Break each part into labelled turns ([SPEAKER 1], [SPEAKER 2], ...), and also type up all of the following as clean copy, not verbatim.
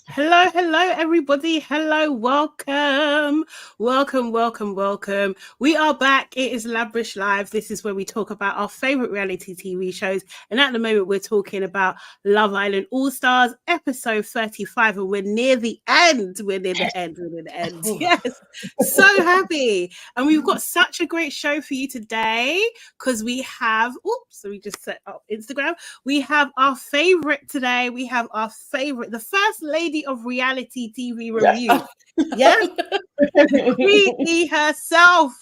[SPEAKER 1] Hello, everybody. Hello, welcome. We are back. It is LABRISH Live. This is where we talk about our favorite reality TV shows. And at the moment, we're talking about Love Island All Stars, episode 35. And we're near the end. We're near the end. Yes. So happy. And we've got such a great show for you today because we have, so we just set up Instagram. We have our favorite today. We have our favorite, the first lady of reality TV review. Yes. Queenie herself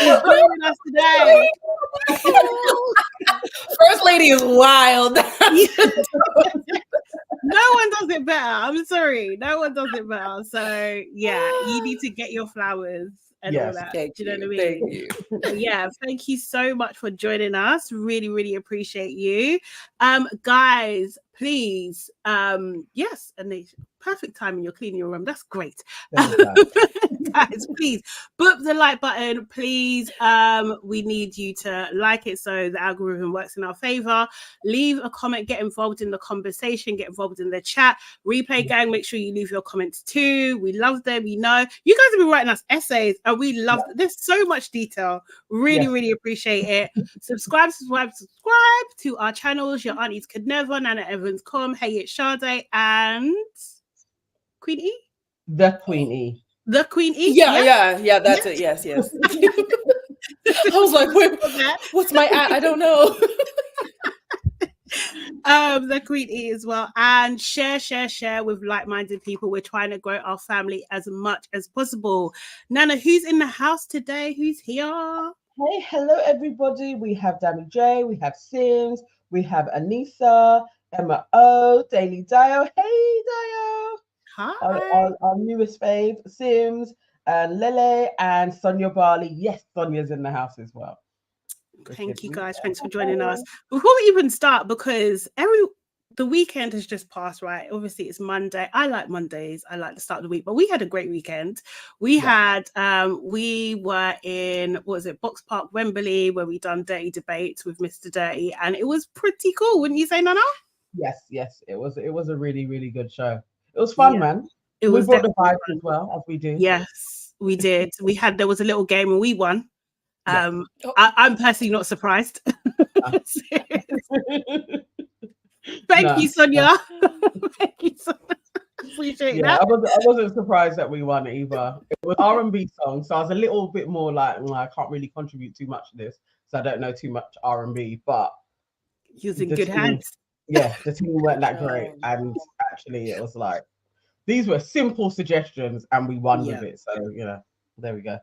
[SPEAKER 1] is joining us today.
[SPEAKER 2] First lady is wild.
[SPEAKER 1] No one does it better. I'm sorry. No one does it better. So yeah, you need to get your flowers and all that. Do you know what I mean? Yeah, thank you so much for joining us. Really appreciate you. Guys, please, yes, and the perfect time you're cleaning your room. That's great. Guys, please book the like button, please. We need you to like it so the algorithm works in our favor. Leave a comment, get involved in the conversation, get involved in the chat. Replay gang, make sure you leave your comments too. We love them. You know, you guys have been writing us essays and we love there's so much detail. Really appreciate it. Subscribe to our channels. Your aunties could never. Nana Evans Hey, it's Sade and Queen E.
[SPEAKER 3] The Queen E.
[SPEAKER 1] The Queen E.
[SPEAKER 2] Yeah. That's it. Yes. I was like, wait, what's my at? I don't know.
[SPEAKER 1] The Queen E as well, and share with like-minded people. We're trying to grow our family as much as possible. Nana, who's in the house today? Who's here?
[SPEAKER 3] Hey, hello everybody. We have Danny J, we have Sims, we have Anissa, Emma O, Daily Dio. Hey Dio.
[SPEAKER 1] Hi.
[SPEAKER 3] Our newest fave, Sims, and Lele, and Sonia Barley. Yes, Sonia's in the house as well.
[SPEAKER 1] Thank you guys. Thanks for joining us. Before we even start, because the weekend has just passed, right? Obviously, it's Monday. I like Mondays. I like the start of the week, but we had a great weekend. We were in, Box Park, Wembley, where we done Dirty Debates with Mr. Dirty, and it was pretty cool, wouldn't you say, Nana?
[SPEAKER 3] Yes. It was a really good show. It was fun, man. We brought the vibe as well, as we do.
[SPEAKER 1] Yes, we did. There was a little game and we won. I'm personally not surprised. Thank you, Sonia. Thank you, Sonia. Appreciate that.
[SPEAKER 3] I wasn't surprised that we won either. It was R&B song, so I was a little bit more like, I can't really contribute too much to this, so I don't know too much R&B, but
[SPEAKER 1] he was in good hands.
[SPEAKER 3] Yeah, the team weren't that great, and actually it was like, these were simple suggestions and we won with it, so there we go.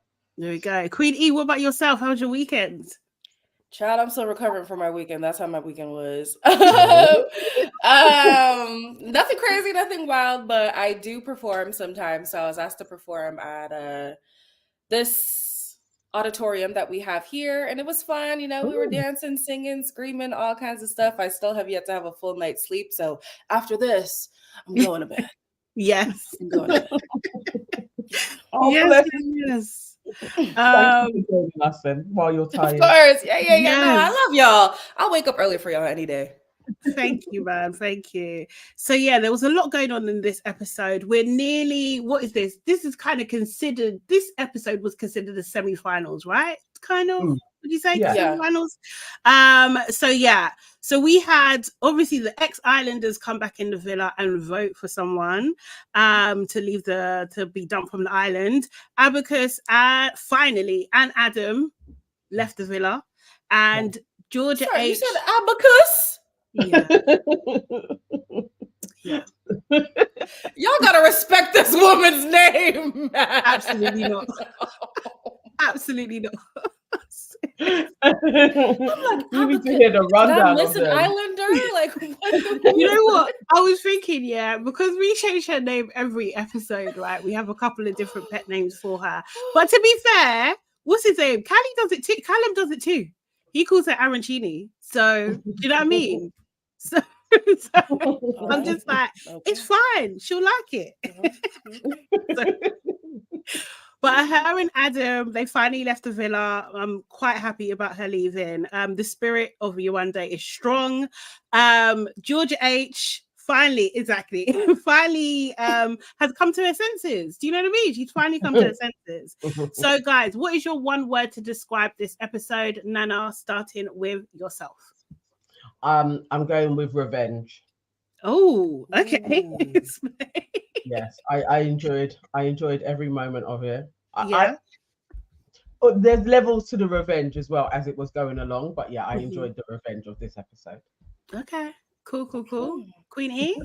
[SPEAKER 1] Queen E, what about yourself? How was your weekend?
[SPEAKER 2] Child, I'm still recovering from my weekend. That's how my weekend was. Nothing crazy, nothing wild, but I do perform sometimes. So I was asked to perform at this auditorium that we have here, and it was fun. You know, we were dancing, singing, screaming, all kinds of stuff. I still have yet to have a full night's sleep. So after this, I'm going to bed.
[SPEAKER 1] Yes.
[SPEAKER 2] I'm going to
[SPEAKER 1] yes.
[SPEAKER 2] bed.
[SPEAKER 3] Yes. Thank you for joining us then while you're tired.
[SPEAKER 2] Of course. Yeah. Yes. No, I love y'all. I'll wake up early for y'all any day.
[SPEAKER 1] Thank you, man. Thank you. So there was a lot going on in this episode. We're nearly, what is this? This is kind of considered, this episode was considered the semi-finals, right? Kind of, would you say? Semi-finals? So we had, obviously, the ex-Islanders come back in the villa and vote for someone to be dumped from the island. Abacus, finally, and Adam left the villa. And Georgia
[SPEAKER 2] Sorry,
[SPEAKER 1] H.
[SPEAKER 2] You said Abacus?
[SPEAKER 1] Yeah.
[SPEAKER 2] Y'all gotta respect this woman's name.
[SPEAKER 1] Absolutely not. Absolutely not.
[SPEAKER 3] I'm like, you need to hear the rundown.
[SPEAKER 2] Listen, Islander. Like,
[SPEAKER 1] you know what? I was thinking, because we change her name every episode, right? We have a couple of different pet names for her. But to be fair, what's his name? Callie does it too. Callum does it too. He calls her Arancini. So, do you know what I mean? So I'm just like, it's fine. She'll like it. But her and Adam, they finally left the villa. I'm quite happy about her leaving. The spirit of Yewande is strong. Georgia H finally has come to her senses. Do you know what I mean? She's finally come to her senses. So guys, what is your one word to describe this episode? Nana, starting with yourself.
[SPEAKER 3] I'm going with revenge.
[SPEAKER 1] Oh, okay.
[SPEAKER 3] Yes, I enjoyed every moment of it. There's levels to the revenge as well as it was going along, but yeah, I enjoyed the revenge of this episode.
[SPEAKER 1] Okay, cool. Queen E.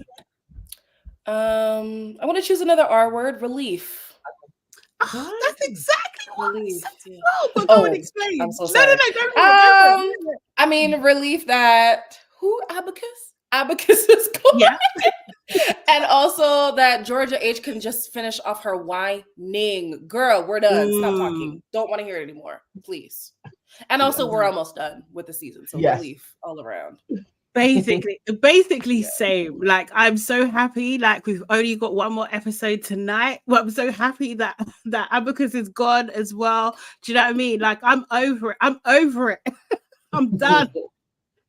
[SPEAKER 2] I want to choose another R word, relief.
[SPEAKER 1] Oh, that's exactly what relief.
[SPEAKER 2] But go and explain. I'm so sorry. No. I mean, relief that Abacus is going. Yeah. And also that Georgia H can just finish off her whining. Girl, we're done. Stop talking. Don't want to hear it anymore, please. And also, we're almost done with the season, so relief all around.
[SPEAKER 1] Basically same. Like, I'm so happy. Like, we've only got one more episode tonight. Well, I'm so happy that Abacus is gone as well. Do you know what I mean? Like, I'm over it. I'm done.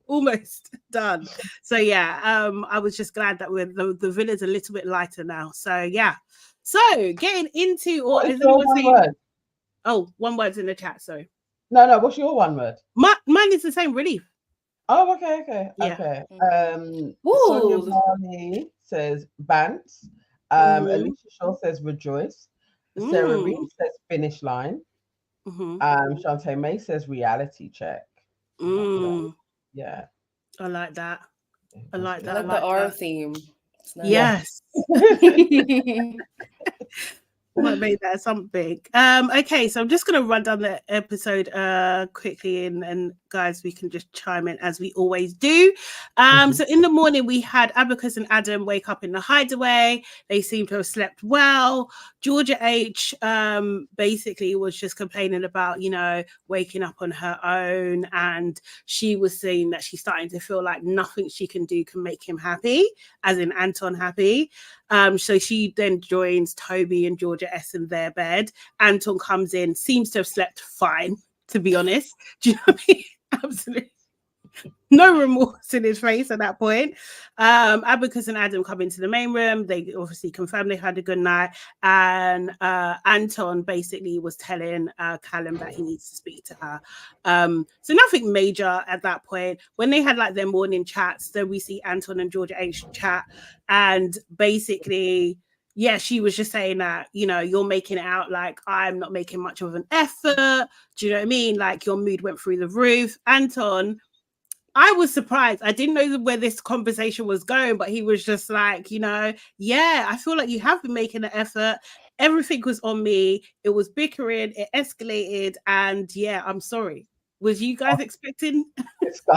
[SPEAKER 1] Almost done. So yeah, I was just glad that the villain's a little bit lighter now. So yeah. So getting into
[SPEAKER 3] what is your one word?
[SPEAKER 1] Oh, one word's in the chat. Sorry.
[SPEAKER 3] No. What's your one word?
[SPEAKER 1] Mine is the same. Relief.
[SPEAKER 3] Oh, okay. Yeah. Okay. Sonia Marley says Bants. Alicia Shaw says rejoice. Sarah Reed says finish line. Shantae May says reality check. Yeah,
[SPEAKER 1] I like that. I like that.
[SPEAKER 2] I like the R theme.
[SPEAKER 1] Nice. Yes. Might make that something. Okay, so I'm just going to run down the episode quickly, and guys, we can just chime in as we always do. So in the morning, we had Abacus and Adam wake up in the hideaway. They seem to have slept well. Georgia H basically was just complaining about, waking up on her own, and she was saying that she's starting to feel like nothing she can do can make him happy, as in Anton happy. So she then joins Toby and Georgia S in their bed. Anton comes in, seems to have slept fine, to be honest. Do you know what I mean? Absolutely no remorse in his face at that point. Abacus and Adam come into the main room. They obviously confirm they had a good night, and Anton basically was telling Callum that he needs to speak to her. So nothing major at that point. When they had like their morning chats, then we see Anton and Georgia H chat, and basically, yeah, she was just saying that, you're making it out like I'm not making much of an effort. Do you know what I mean? Like, your mood went through the roof. Anton, I was surprised. I didn't know where this conversation was going, but he was just like, yeah, I feel like you have been making an effort. Everything was on me. It was bickering. It escalated. And yeah, I'm sorry. Was you guys expecting?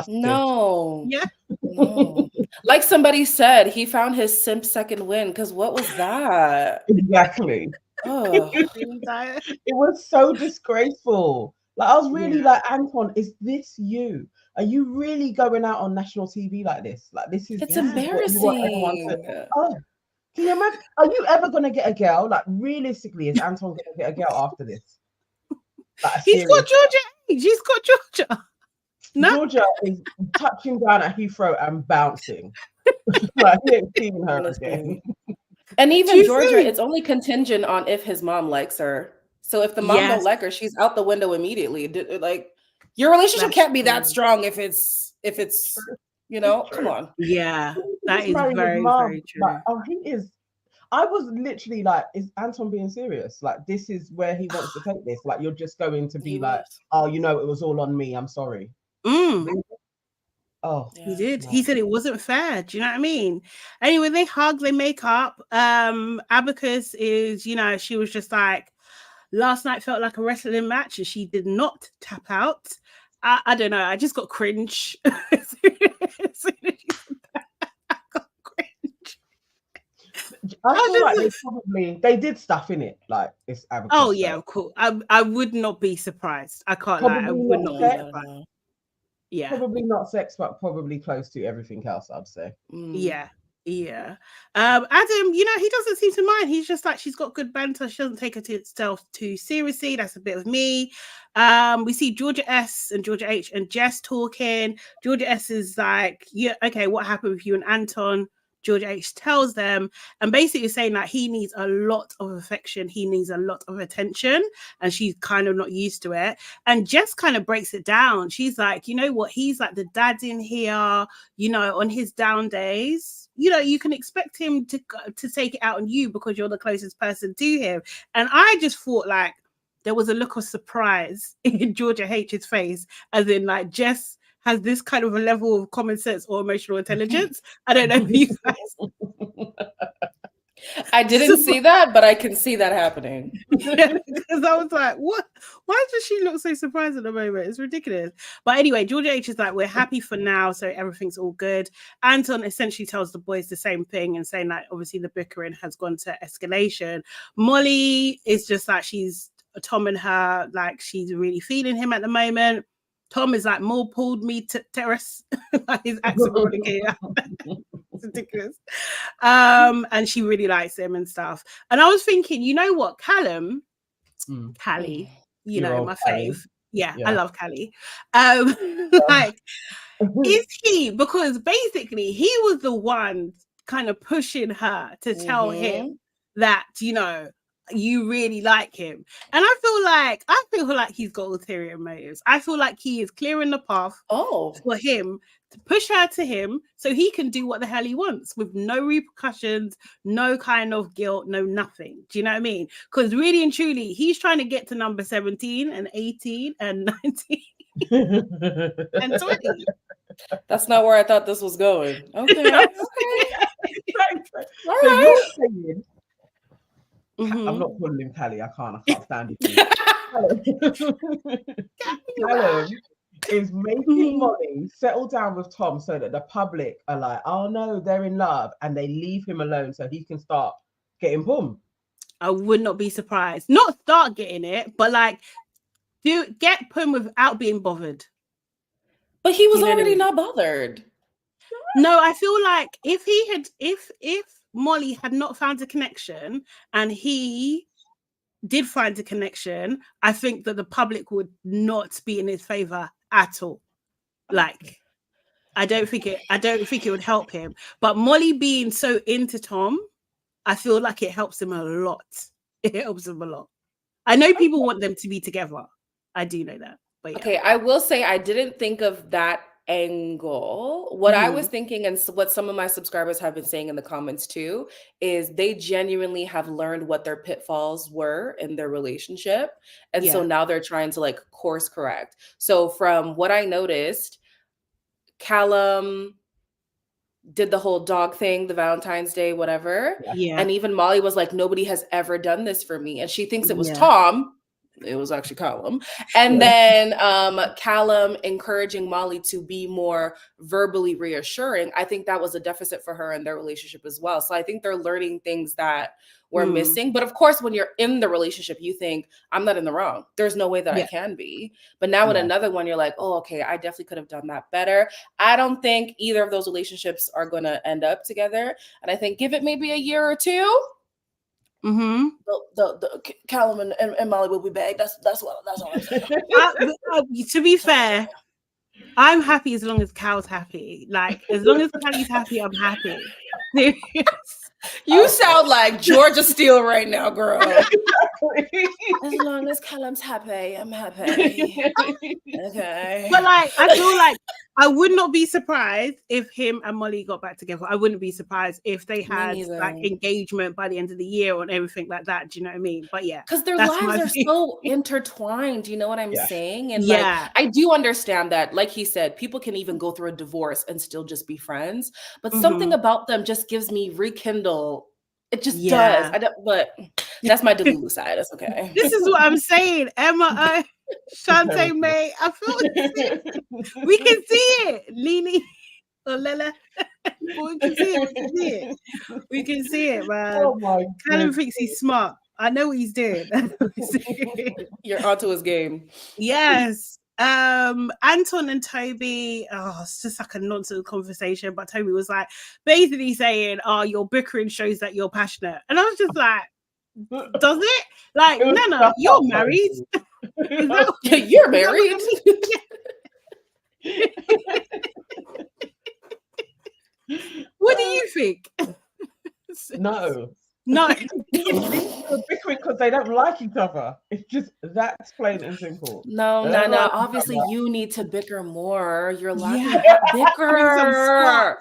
[SPEAKER 2] No.
[SPEAKER 1] Yeah.
[SPEAKER 2] No. Like somebody said, he found his simp second win, because what was that?
[SPEAKER 3] Exactly.
[SPEAKER 2] Oh.
[SPEAKER 3] It was so disgraceful. Like, I was really like, Anton, is this you? Are you really going out on national TV like this? Like, this is
[SPEAKER 2] embarrassing.
[SPEAKER 3] Can you imagine? Are you ever gonna get a girl? Like, realistically, is Anton gonna get a girl after this? Like,
[SPEAKER 1] he's got Georgia. He's got Georgia.
[SPEAKER 3] No. Georgia is touching down at Heathrow and bouncing. Like, he ain't seeing her again.
[SPEAKER 2] And even Georgia, it's only contingent on if his mom likes her. So if the mom don't like her, she's out the window immediately. Like, your relationship can't be that strong if it's come on.
[SPEAKER 1] Yeah, that is very, very true.
[SPEAKER 3] Like, he is. I was literally like, is Anton being serious? Like, this is where he wants to take this. Like, you're just going to be like, oh, it was all on me. I'm sorry. Really? Oh,
[SPEAKER 1] he did. He said it wasn't fair. Do you know what I mean? Anyway, they hug, they make up. Abacus is, she was just like, last night felt like a wrestling match, and she did not tap out. I don't know. I just got cringe. I
[SPEAKER 3] feel like they did stuff in it, like it's Abacus.
[SPEAKER 1] Oh yeah, cool. I would not be surprised. I can't lie. I would not be surprised. Yeah,
[SPEAKER 3] probably not sex, but probably close to everything else, I'd say.
[SPEAKER 1] Yeah. Adam, he doesn't seem to mind. He's just like, she's got good banter. She doesn't take herself too seriously. That's a bit of me. We see Georgia S and Georgia H and Jess talking. Georgia S is like, yeah, okay, what happened with you and Anton? Georgia H tells them, and basically saying that he needs a lot of affection, he needs a lot of attention, and she's kind of not used to it. And Jess kind of breaks it down. She's like, you know what, he's like the dad in here, you know, on his down days, you know, you can expect him to take it out on you because you're the closest person to him. And I just thought like there was a look of surprise in Georgia H's face, as in like Jess has this kind of a level of common sense or emotional intelligence. I don't know if you guys.
[SPEAKER 2] I didn't see that, but I can see that happening.
[SPEAKER 1] Yeah, because I was like, what? Why does she look so surprised at the moment? It's ridiculous. But anyway, Georgia H is like, we're happy for now, so everything's all good. Anton essentially tells the boys the same thing and saying that obviously the bickering has gone to escalation. Molly is just like, she's Tom and her, like she's really feeling him at the moment. Tom is like, more pulled me to terrace. Like his accent really came out. It's ridiculous. And she really likes him and stuff. And I was thinking, you know what, Callum, Callie, you know, my fave. Yeah, I love Callie. Like, is he, because basically he was the one kind of pushing her to tell him that, you know, you really like him. And I feel like he's got ulterior motives. I feel like he is clearing the path for him to push her to him so he can do what the hell he wants with no repercussions, no kind of guilt, no nothing. Do you know what I mean? Because really and truly, he's trying to get to number 17 and 18 and 19 and 20.
[SPEAKER 2] That's not where I thought this was going. Okay.
[SPEAKER 3] All right. I'm not calling him Callie. I can't stand it. Callum is making Molly settle down with Tom so that the public are like, oh no, they're in love, and they leave him alone so he can start getting boom.
[SPEAKER 1] I would not be surprised. Not start getting it, but like get pum without being bothered.
[SPEAKER 2] But he was already not bothered.
[SPEAKER 1] No, I feel like if Molly had not found a connection and he did find a connection, I think that the public would not be in his favor at all. Like, I don't think it would help him. But Molly being so into Tom, I feel like it helps him a lot. It helps him a lot. I know people want them to be together. I do know that. But yeah.
[SPEAKER 2] Okay, I will say I didn't think of that angle. What I was thinking, and what some of my subscribers have been saying in the comments too, is they genuinely have learned what their pitfalls were in their relationship, and so now they're trying to like course correct. So from what I noticed, Callum did the whole dog thing, the Valentine's Day, whatever, and even Molly was like, nobody has ever done this for me, and she thinks it was Tom. It was actually Callum. And then Callum encouraging Molly to be more verbally reassuring. I think that was a deficit for her in their relationship as well. So I think they're learning things that were missing. But of course, when you're in the relationship, you think, I'm not in the wrong. There's no way that I can be. But now in another one, you're like, oh, okay, I definitely could have done that better. I don't think either of those relationships are going to end up together. And I think give it maybe a year or two. The Callum and Molly will be back. That's all I'm saying.
[SPEAKER 1] To be fair, I'm happy as long as Cal's happy. Like, as long as Callie's happy, I'm happy.
[SPEAKER 2] You sound like Georgia Steele right now, girl. As long as Callum's happy, I'm happy. Okay.
[SPEAKER 1] But like, I feel like I would not be surprised if him and Molly got back together. I wouldn't be surprised if they had like engagement by the end of the year or everything like that. Do you know what I mean? But yeah,
[SPEAKER 2] because their lives are so intertwined. You know what I'm saying? And like, I do understand that. Like he said, people can even go through a divorce and still just be friends. But something about them just gives me rekindle. It just does. But that's my Delulu side. That's okay.
[SPEAKER 1] This is what I'm saying. Emma, Shantae May. I feel it. We can see it. Lily or Lela. We can see it. We can see it, man. Oh my Callum thinks he's smart. I know what he's doing.
[SPEAKER 2] You're onto his game.
[SPEAKER 1] Yes. Anton and Toby, it's just like a nonsense conversation, but Toby was like basically saying, your bickering shows that you're passionate. And I was just like, does it? Like, Nana, you're married.
[SPEAKER 2] You're married.
[SPEAKER 1] What do you think?
[SPEAKER 3] No.
[SPEAKER 1] No.
[SPEAKER 3] It's bickering because they don't like each other. It's just that's plain and simple.
[SPEAKER 2] No, obviously you need to bicker more. You're lacking bicker.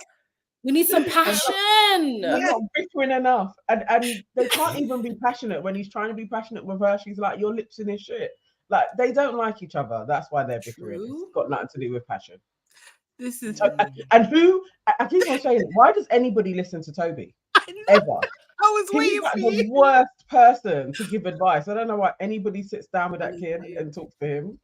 [SPEAKER 2] We need some passion.
[SPEAKER 3] They're not bickering enough. And they can't even be passionate when he's trying to be passionate with her. She's like, your lips in his shit. Like, they don't like each other. That's why they're bickering. It's got nothing to do with passion.
[SPEAKER 1] This is
[SPEAKER 3] and who I keep on saying, why does anybody listen to Toby? Ever?
[SPEAKER 1] I was waiting for
[SPEAKER 3] the worst person to give advice. I don't know why anybody sits down with that kid and talks to him.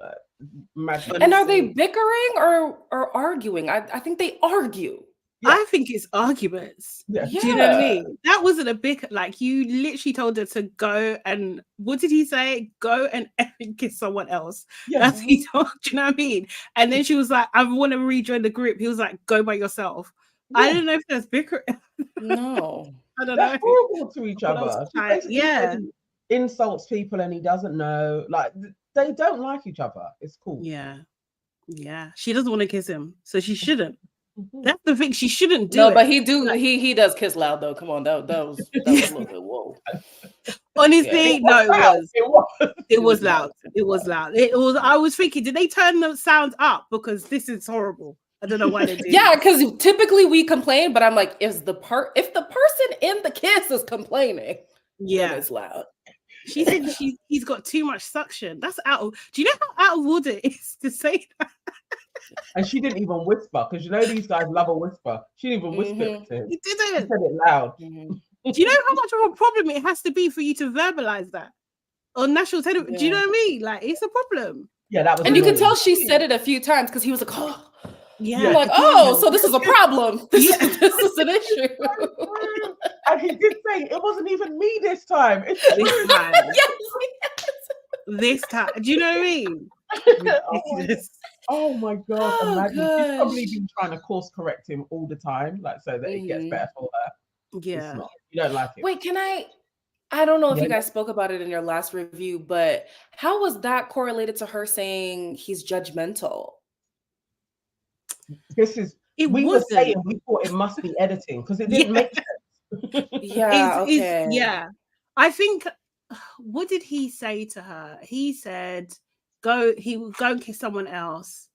[SPEAKER 2] And are they bickering or arguing? I think they argue.
[SPEAKER 1] Yeah. I think it's arguments.
[SPEAKER 3] Yeah.
[SPEAKER 1] Do you know what I mean? That wasn't a bicker. Like, you literally told her to go and, what did he say? Go and kiss someone else. Yeah. That's what he told. Do you know what I mean? And then she was like, I want to rejoin the group. He was like, go by yourself. Yeah. I don't know if that's bickering.
[SPEAKER 2] No.
[SPEAKER 1] I don't
[SPEAKER 3] They're
[SPEAKER 1] know.
[SPEAKER 3] horrible to each other.
[SPEAKER 1] Yeah.
[SPEAKER 3] Insults people and he doesn't know. Like, they don't like each other. It's cool.
[SPEAKER 1] Yeah. Yeah. She doesn't want to kiss him, so she shouldn't. That's the thing. She shouldn't do.
[SPEAKER 2] No, but he does kiss loud though. Come on, that was a little bit whoa.
[SPEAKER 1] Honestly, no, it was loud. It was loud. It was. I was thinking, did they turn the sounds up because this is horrible? I don't know why they do.
[SPEAKER 2] Yeah, because typically we complain, but I'm like, if the person in the kiss is complaining, then it's loud.
[SPEAKER 1] She said he's got too much suction. That's out of. Do you know how out of order it is to say that?
[SPEAKER 3] And she didn't even whisper, because you know these guys love a whisper. She didn't even whisper it to him.
[SPEAKER 1] He didn't.
[SPEAKER 3] She said it loud.
[SPEAKER 1] Do you know how much of a problem it has to be for you to verbalize that on national television? Yeah. Do you know what I mean? Like, it's a problem.
[SPEAKER 3] Yeah, that was.
[SPEAKER 2] And you could tell she said it a few times because he was like, "Oh,
[SPEAKER 1] yeah."
[SPEAKER 2] I'm like, "Oh, so this is a problem. This is an issue."
[SPEAKER 3] And he did say it wasn't even me this time. It's
[SPEAKER 1] this time.
[SPEAKER 2] Yes.
[SPEAKER 1] This time. Do you know what I mean?
[SPEAKER 3] Oh my god! Imagine she's probably been trying to course correct him all the time, like so that it gets better for her.
[SPEAKER 1] Yeah,
[SPEAKER 3] you don't like it.
[SPEAKER 2] Wait, can I don't know if you guys spoke about it in your last review, but how was that correlated to her saying he's judgmental?
[SPEAKER 3] We were saying we thought it must be editing because it didn't make sense.
[SPEAKER 1] Yeah. I think. What did he say to her? He said, he would go and kiss someone else.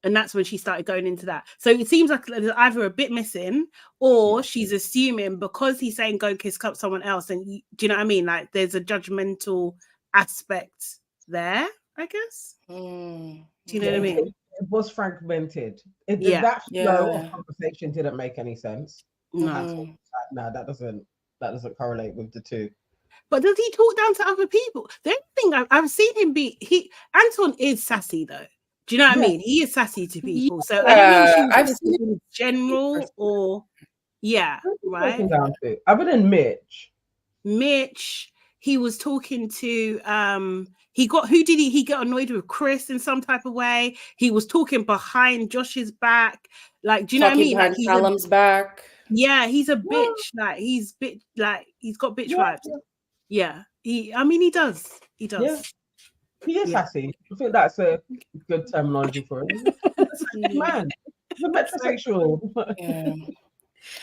[SPEAKER 1] And that's when she started going into that. So it seems like there's either a bit missing or she's assuming because he's saying go kiss someone else. And do you know what I mean? Like, there's a judgmental aspect there, I guess. Do you know what I mean?
[SPEAKER 3] It was fragmented. That flow of conversation didn't make any sense. No, that doesn't correlate with the two.
[SPEAKER 1] But does he talk down to other people? The only thing I've seen him be, Anton is sassy though. Do you know what I mean? He is sassy to people. So I don't know if I've seen him in general or right.
[SPEAKER 3] Other than Mitch,
[SPEAKER 1] he was talking to who did he get annoyed with? Chris in some type of way. He was talking behind Josh's back. Like, do you know what I mean?
[SPEAKER 2] Like, Callum's back.
[SPEAKER 1] Yeah, he's a bitch. Like, he's got bitch vibes. Yeah, he does. He does.
[SPEAKER 3] Yeah. He is sassy. I think that's a good terminology for him. Man, he's a metrosexual.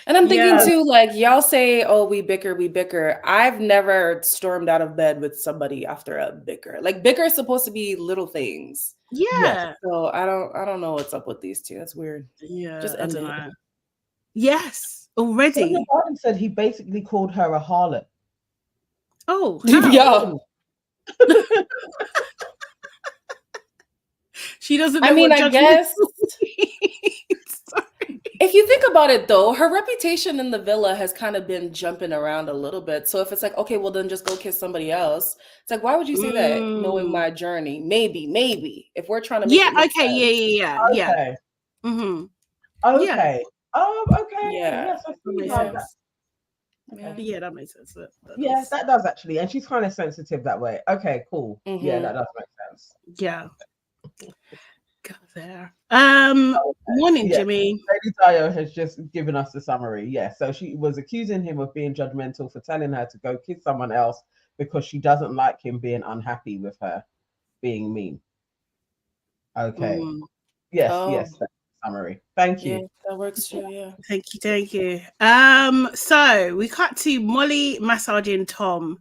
[SPEAKER 2] And I'm thinking too, like, y'all say, "Oh, we bicker." I've never stormed out of bed with somebody after a bicker. Like, bicker is supposed to be little things.
[SPEAKER 1] Yeah.
[SPEAKER 2] So I don't know what's up with these two. That's weird.
[SPEAKER 1] Yeah.
[SPEAKER 2] Just end it.
[SPEAKER 1] Yes. Already.
[SPEAKER 3] So Martin said he basically called her a harlot.
[SPEAKER 1] Oh,
[SPEAKER 2] yeah.
[SPEAKER 1] She doesn't know.
[SPEAKER 2] I mean, I guess if you think about it though, her reputation in the villa has kind of been jumping around a little bit. So if it's like, okay, well then just go kiss somebody else. It's like, why would you say that knowing my journey? Maybe if we're trying to make
[SPEAKER 1] okay. Mm-hmm.
[SPEAKER 3] Okay. Okay.
[SPEAKER 1] Yeah.
[SPEAKER 3] Yes, I see that.
[SPEAKER 1] Yeah, that makes sense.
[SPEAKER 3] That does actually. And she's kind of sensitive that way. Okay, cool. Mm-hmm. Yeah, that does make sense.
[SPEAKER 1] Yeah. Go there. Morning, Jimmy.
[SPEAKER 3] Lady Dio has just given us the summary. Yeah, so she was accusing him of being judgmental for telling her to go kiss someone else because she doesn't like him being unhappy with her being mean. Okay. Yes. summary. Thank you.
[SPEAKER 2] Yeah, that works too. Yeah.
[SPEAKER 1] Thank you. So we cut to Molly massaging Tom.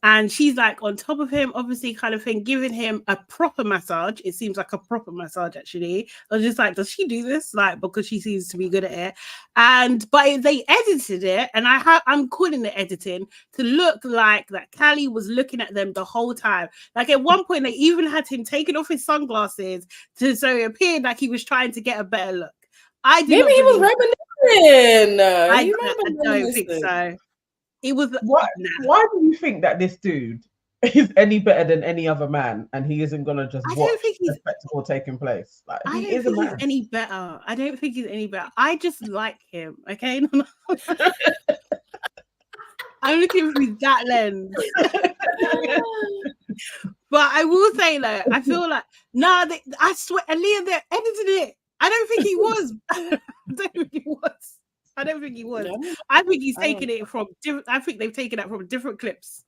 [SPEAKER 1] And she's like on top of him, obviously, kind of thing, giving him a proper massage. It seems like a proper massage, actually. I was just like, does she do this? Like, because she seems to be good at it. But they edited it, and I'm calling it editing, to look like that Callie was looking at them the whole time. Like at one point, they even had him taking off his sunglasses so it appeared like he was trying to get a better look.
[SPEAKER 2] Maybe he was reminiscing.
[SPEAKER 1] I don't think so. It was
[SPEAKER 3] why do you think that this dude is any better than any other man, and he isn't gonna just watch the spectacle taking place? Like,
[SPEAKER 1] I don't think he's any better. I don't think he's any better. I just like him. Okay, I'm looking through that lens. But I will say though, I feel like I swear, Aaliyah, they're editing it. I don't think he was. I don't think he was. I think he's taken it from different. I think they've taken that from different clips.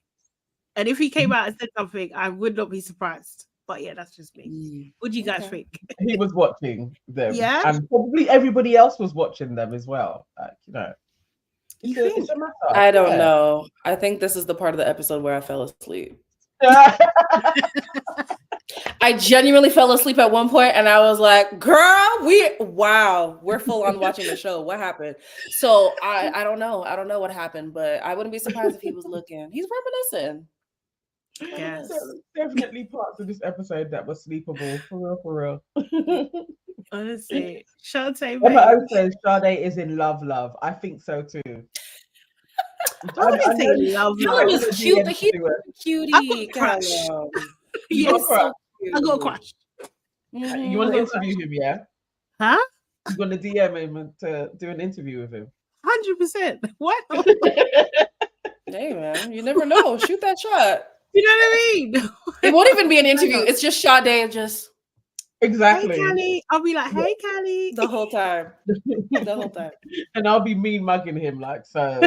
[SPEAKER 1] And if he came out and said something, I would not be surprised. But yeah, that's just me. What do you guys think?
[SPEAKER 3] He was watching them.
[SPEAKER 1] Yeah.
[SPEAKER 3] And probably everybody else was watching them as well. Like, it's a matter.
[SPEAKER 2] I don't know. I think this is the part of the episode where I fell asleep. I genuinely fell asleep at one point, and I was like, girl, we're full on watching the show. What happened? So I don't know. I don't know what happened, but I wouldn't be surprised if he was looking. He's reminiscing.
[SPEAKER 1] Yes.
[SPEAKER 3] Definitely parts of this episode that were sleepable. For real.
[SPEAKER 1] Honestly. Sade
[SPEAKER 3] Emma says Sade is in love. I think so too.
[SPEAKER 1] I wouldn't say love.
[SPEAKER 2] He was cute. He was cutie.
[SPEAKER 1] Yes, so I got a crush.
[SPEAKER 3] You want to interview him, yeah?
[SPEAKER 1] Huh?
[SPEAKER 3] You want to DM him to do an interview with him?
[SPEAKER 1] 100%. What?
[SPEAKER 2] Hey man, you never know. Shoot that shot.
[SPEAKER 1] You know what I mean?
[SPEAKER 2] It won't even be an interview. It's just Sade and just
[SPEAKER 3] exactly.
[SPEAKER 1] Hey, Callie. I'll be like, hey, Callie.
[SPEAKER 2] The whole time. The whole time.
[SPEAKER 3] And I'll be mean mugging him like so.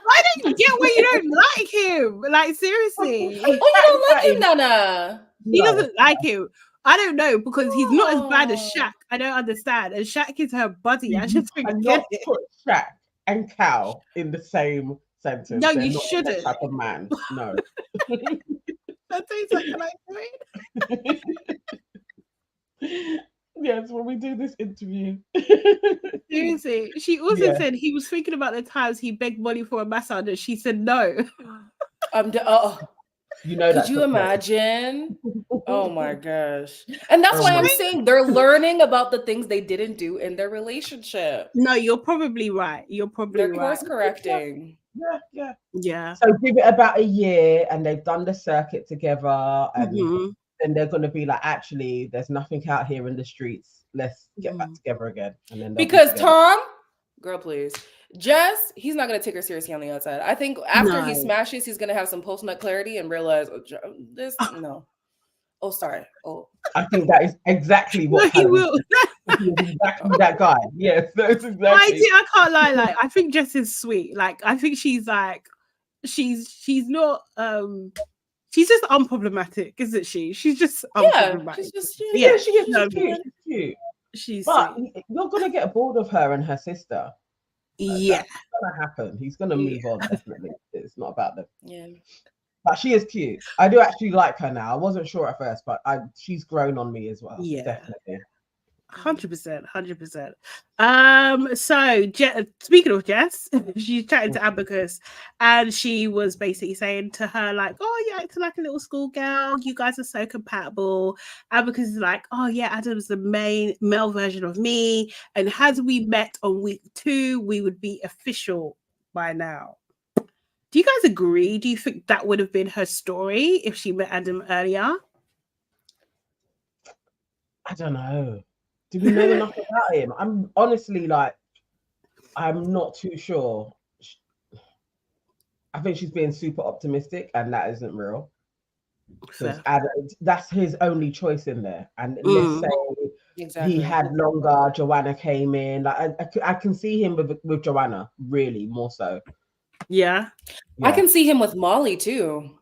[SPEAKER 1] Why don't you get where you don't like him? Like, seriously.
[SPEAKER 2] Oh, you don't like him, Nana?
[SPEAKER 1] He doesn't like him. I don't know, because he's not as bad as Shaq. I don't understand. And Shaq is her buddy. I just don't get it.
[SPEAKER 3] Put Shaq and Cal in the same sentence.
[SPEAKER 1] No,
[SPEAKER 3] They're
[SPEAKER 1] you
[SPEAKER 3] not
[SPEAKER 1] shouldn't.
[SPEAKER 3] That type of man. No.
[SPEAKER 1] That tastes like
[SPEAKER 3] Yes, when we do this interview.
[SPEAKER 1] Seriously. She also said he was thinking about the times he begged Molly for a massage and she said no.
[SPEAKER 3] You know,
[SPEAKER 2] could you imagine? Oh my gosh. And that's why I'm saying they're learning about the things they didn't do in their relationship.
[SPEAKER 1] No, you're probably right. They're
[SPEAKER 2] course correcting.
[SPEAKER 1] Yeah.
[SPEAKER 3] So give it about a year and they've done the circuit together, and then they're going to be like, actually, there's nothing out here in the streets. Let's get back together again. And then
[SPEAKER 2] because Tom, girl, please. Jess, he's not going to take her seriously on the outside. I think after he smashes, he's going to have some post-nut clarity and realize, no. Oh, sorry. Oh,
[SPEAKER 3] I think that is exactly what
[SPEAKER 1] he will.
[SPEAKER 3] He's exactly that guy. Yes, that's exactly.
[SPEAKER 1] I can't lie. Like, I think Jess is sweet. Like, I think she's like, she's not. She's just unproblematic, isn't she? She's just unproblematic.
[SPEAKER 3] She is cute.
[SPEAKER 1] She's
[SPEAKER 3] but
[SPEAKER 1] sweet.
[SPEAKER 3] You're gonna get bored of her and her sister.
[SPEAKER 1] Yeah,
[SPEAKER 3] that's gonna happen. He's gonna move on. Definitely, it's not about them.
[SPEAKER 2] Yeah.
[SPEAKER 3] But she is cute. I do actually like her now. I wasn't sure at first, but she's grown on me as well.
[SPEAKER 1] Yeah,
[SPEAKER 3] definitely.
[SPEAKER 1] 100%. So speaking of Jess, she's chatting to Abacus, and she was basically saying to her like, "Oh, you're acting like a little schoolgirl. You guys are so compatible." Abacus is like, "Oh yeah, Adam's the male version of me, and had we met on week 2, we would be official by now." Do you guys agree? Do you think that would have been her story if she met Adam earlier?
[SPEAKER 3] I don't know. Do we know enough about him? I'm honestly like, I'm not too sure. I think she's being super optimistic, and that isn't real. That's his only choice in there. And let's say he had longer, Joanna came in. Like I can see him with Joanna, really, more so.
[SPEAKER 1] Yeah.
[SPEAKER 2] I can see him with Molly too.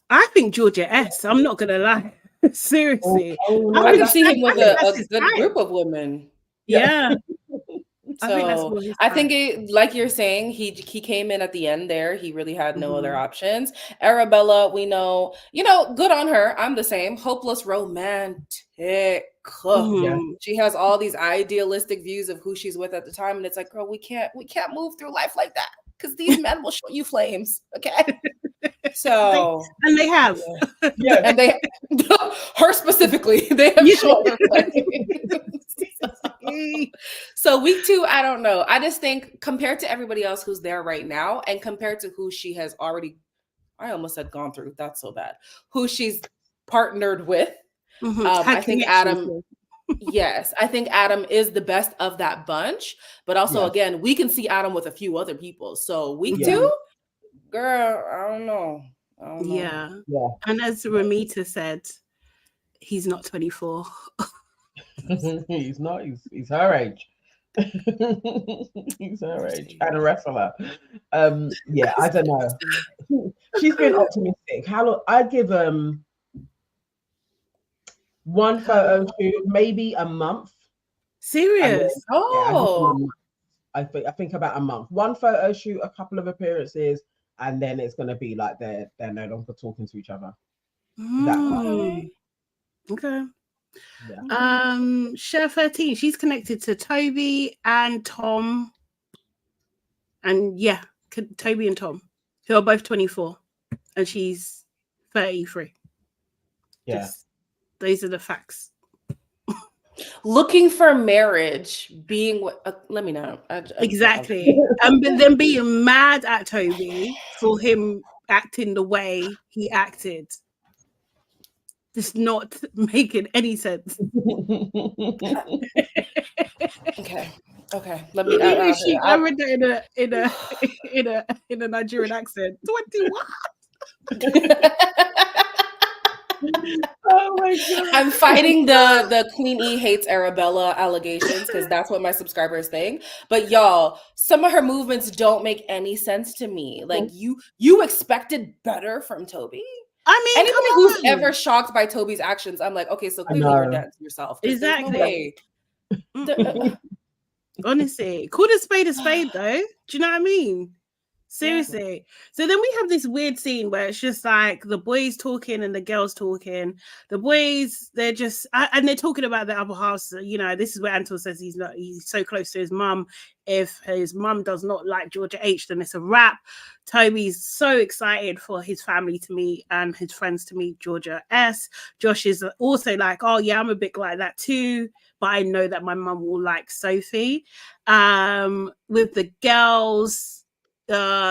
[SPEAKER 1] I think Georgia S. I'm not gonna lie. Seriously.
[SPEAKER 2] I can see him with a good group of women.
[SPEAKER 1] Yeah.
[SPEAKER 2] So I think it, like you're saying, he came in at the end there. He really had no other options. Arabella, we know, good on her. I'm the same. Hopeless romantic. She has all these idealistic views of who she's with at the time, and it's like, girl, we can't move through life like that because these men will show you flames. Okay. So
[SPEAKER 1] and they have,
[SPEAKER 2] and they, her specifically, they have shown her flames. So week 2, I don't know. I just think compared to everybody else who's there right now, and compared to who she has already, I almost said gone through. That's so bad. Who she's partnered with. I think Adam. Yes, I think Adam is the best of that bunch. But also, again, we can see Adam with a few other people. So week 2, girl, I don't know.
[SPEAKER 1] Yeah. And as Ramita said, he's not 24.
[SPEAKER 3] He's not. He's her age. He's her age. And a wrestler. Yeah, I don't know. She's been optimistic. How long? I'd give one photo shoot, maybe a month.
[SPEAKER 1] Serious?
[SPEAKER 3] Then, I think about a month. One photo shoot, a couple of appearances, and then it's going to be like they're no longer talking to each other.
[SPEAKER 1] Okay. Share 13, she's connected to Toby and Tom, and Toby and Tom, who are both 24, and she's 33. Those are the facts.
[SPEAKER 2] Looking for marriage, being let me know.
[SPEAKER 1] Exactly. And then being mad at Toby for him acting the way he acted. Just not making any sense.
[SPEAKER 2] Okay. Let me.
[SPEAKER 1] I read that in a Nigerian accent. 21.
[SPEAKER 3] Oh my god!
[SPEAKER 2] I'm fighting the Queen E hates Arabella allegations because that's what my subscribers think. But y'all, some of her movements don't make any sense to me. Like you expected better from Toby. I mean, anybody who's ever shocked by Toby's actions, I'm like, okay, so clearly you're dead to yourself.
[SPEAKER 1] Exactly. No way. Honestly, call a spade though. Do you know what I mean? Seriously. Yeah. So then we have this weird scene where it's just like the boys talking and the girls talking. The boys, they're just, and they're talking about the other halves. This is where Anton says he's so close to his mum. If his mum does not like Georgia H, then it's a wrap. Toby's so excited for his family to meet and his friends to meet Georgia S. Josh is also like, oh yeah, I'm a bit like that too, but I know that my mum will like Sophie. With the girls,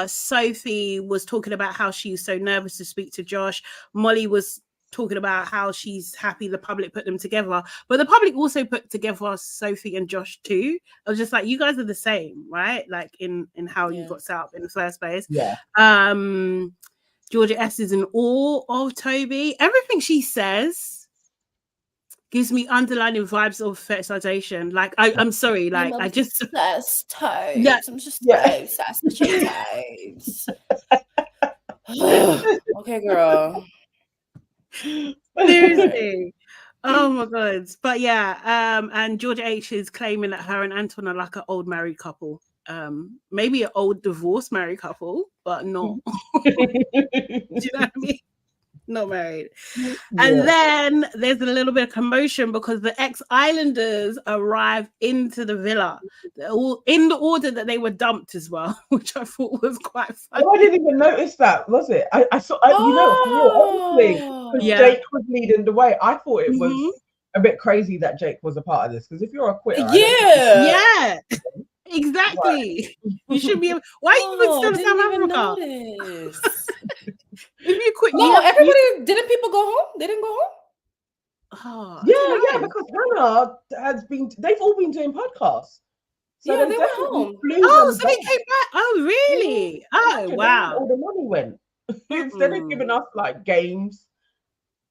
[SPEAKER 1] Sophie was talking about how she's so nervous to speak to Josh. Molly was talking about how she's happy the public put them together, but the public also put together Sophie and Josh too. I was just like, you guys are the same, right? Like in how you got set up in the first place. Georgia S is in awe of Toby. Everything she says gives me underlining vibes of fetishization. Like I'm sorry, like I just
[SPEAKER 2] obsessed toes. I'm just so obsessed with toes. Okay, girl.
[SPEAKER 1] Seriously. Oh my god. But and Georgia H is claiming that her and Anton are like an old married couple. Maybe an old divorced married couple, but not. Do you know what I mean? Not married. And then there's a little bit of commotion because the ex-Islanders arrive into the villa. They're all in the order that they were dumped as well, which I thought was quite funny.
[SPEAKER 3] I didn't even notice that, was it? I saw, honestly, because Jake was leading the way. I thought it was a bit crazy that Jake was a part of this, because if you're a quitter,
[SPEAKER 1] exactly. You should be. Why are you even still in South Africa? If you quit,
[SPEAKER 2] everybody didn't. People go home. They didn't go home.
[SPEAKER 3] Because Hannah has been. They've all been doing podcasts.
[SPEAKER 2] So they went home.
[SPEAKER 1] So they came back. Oh, really? Oh, wow.
[SPEAKER 3] All the money went. Instead of giving us like games,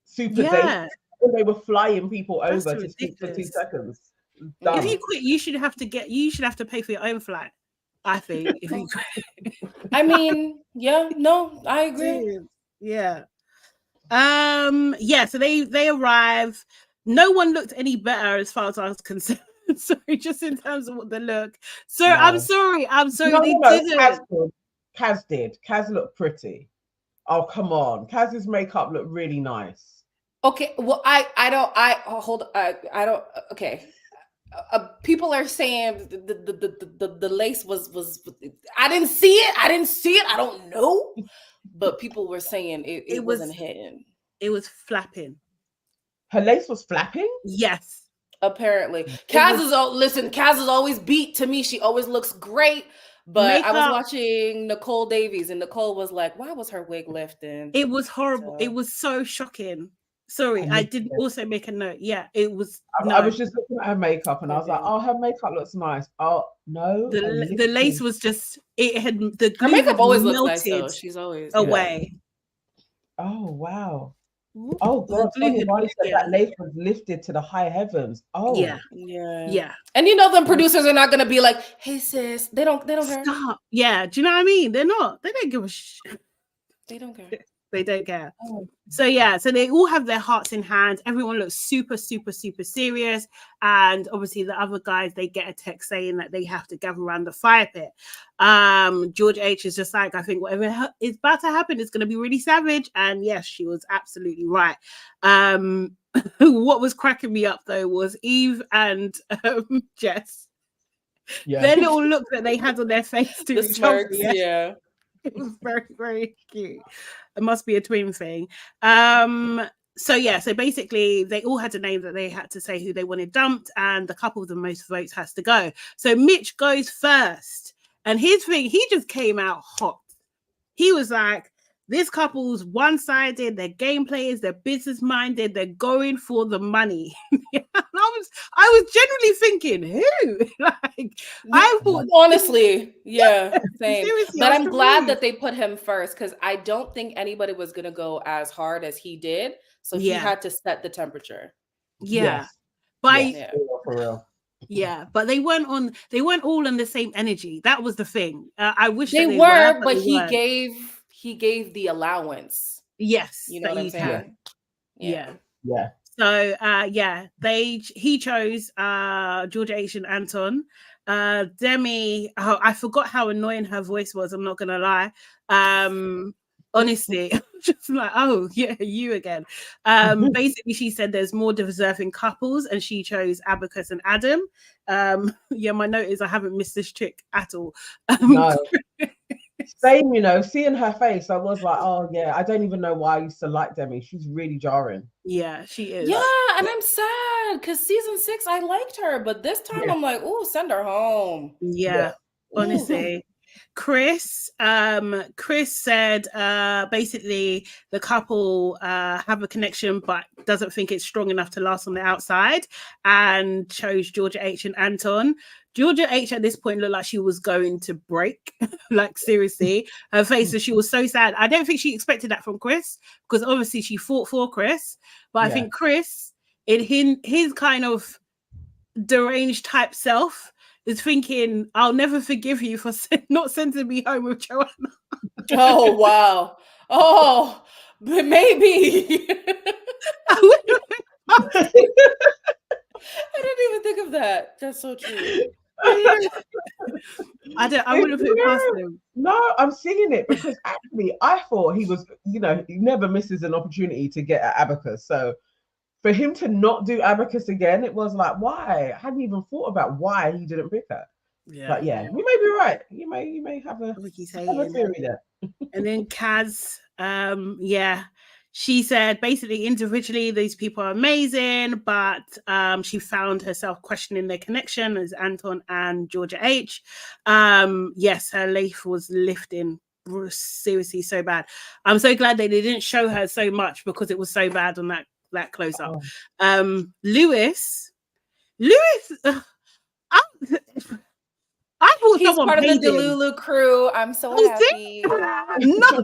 [SPEAKER 3] super dates, and they were flying people over to speak for 2 seconds.
[SPEAKER 1] If you quit, you should have to pay for your own flight. I think if you quit.
[SPEAKER 2] I mean, I agree.
[SPEAKER 1] Yeah. Yeah, so they arrive. No one looked any better as far as I was concerned. Sorry, just in terms of what they look. So no. I'm sorry. They didn't.
[SPEAKER 3] Kaz did. Kaz looked pretty. Oh, come on. Kaz's makeup looked really nice.
[SPEAKER 2] Okay, well, okay. People are saying the lace was I didn't see it. I don't know. But people were saying it wasn't hitting.
[SPEAKER 1] It was flapping.
[SPEAKER 3] Her lace was flapping?
[SPEAKER 1] Yes.
[SPEAKER 2] Apparently. Kaz is always beat to me. She always looks great. But I was watching Nicole Davies, and Nicole was like, why was her wig lifting?
[SPEAKER 1] It was horrible. So. It was so shocking. Sorry, I did also make a note. Yeah, it was.
[SPEAKER 3] I was just looking at her makeup, and I was like, "Oh, her makeup looks nice." Oh no,
[SPEAKER 1] the lace was just. It had the glue.
[SPEAKER 2] Her makeup always looks nice, though. She's always
[SPEAKER 1] away.
[SPEAKER 3] Yeah. Oh wow! Oh god! Somebody said that lace was lifted to the high heavens. Oh
[SPEAKER 2] yeah. And them producers are not gonna be like, "Hey sis," they don't care.
[SPEAKER 1] Stop. Yeah, do you know what I mean? They're not. They don't give a shit.
[SPEAKER 2] They don't care.
[SPEAKER 1] They don't care. Oh. So they all have their hearts in hand. Everyone looks super, super, super serious. And obviously the other guys, they get a text saying that they have to gather around the fire pit. George H is just like, I think whatever is about to happen is going to be really savage. And yes, she was absolutely right. What was cracking me up though was Eve and Jess. Yeah. Their little look that they had on their face to each other.
[SPEAKER 2] Yeah.
[SPEAKER 1] It was very, very cute. It must be a twin thing. So basically they all had a name that they had to say who they wanted dumped, and the couple with the most votes has to go. So Mitch goes first, and his thing, he just came out hot. He was like, this couple's one-sided, they're game players, they're business-minded, they're going for the money. I was genuinely thinking, who? I thought,
[SPEAKER 2] honestly, yeah, same. But I'm glad that they put him first, because I don't think anybody was gonna go as hard as he did. So he had to set the temperature.
[SPEAKER 1] Yeah. But
[SPEAKER 3] for real.
[SPEAKER 1] Yeah, but they weren't all on the same energy. That was the thing. I wish
[SPEAKER 2] they were, but he gave the allowance.
[SPEAKER 1] Yes,
[SPEAKER 2] you know what I'm saying?
[SPEAKER 1] Yeah.
[SPEAKER 3] So
[SPEAKER 1] he chose Georgia H and Anton. Demi, I forgot how annoying her voice was, I'm not gonna lie. Honestly, just like, oh yeah, you again. Basically she said there's more deserving couples, and she chose Abacus and Adam. My note is I haven't missed this chick at all.
[SPEAKER 3] No. Same, seeing her face, I was like, oh yeah, I don't even know why I used to like Demi. She's really jarring.
[SPEAKER 1] Yeah, she is.
[SPEAKER 2] Yeah, and I'm sad because season 6 I liked her, but this time I'm like, oh, send her home.
[SPEAKER 1] Yeah. Honestly. Chris said basically the couple have a connection but doesn't think it's strong enough to last on the outside, and chose Georgia H and Anton. Georgia H at this point looked like she was going to break. Like seriously, her face, she was so sad. I don't think she expected that from Chris, because obviously she fought for Chris, but I think Chris in his kind of deranged type self is thinking, I'll never forgive you for not sending me home with Joanna.
[SPEAKER 2] Oh, wow. Oh, but maybe. I didn't even think of that. That's so true.
[SPEAKER 1] I wouldn't put it past him.
[SPEAKER 3] No, I'm seeing it because actually I thought he was, he never misses an opportunity to get at Abacus. So for him to not do Abacus again, it was like, why? I hadn't even thought about why he didn't pick her. Yeah. But yeah, you may be right. You may have a theory there.
[SPEAKER 1] And then Kaz, she said basically individually these people are amazing, but she found herself questioning their connection as Anton and Georgia H. Yes, her lace was lifting seriously so bad. I'm so glad they didn't show her so much because it was so bad on that close up. Lewis, I thought
[SPEAKER 2] he's part of the Delulu crew. I'm so happy.
[SPEAKER 1] No,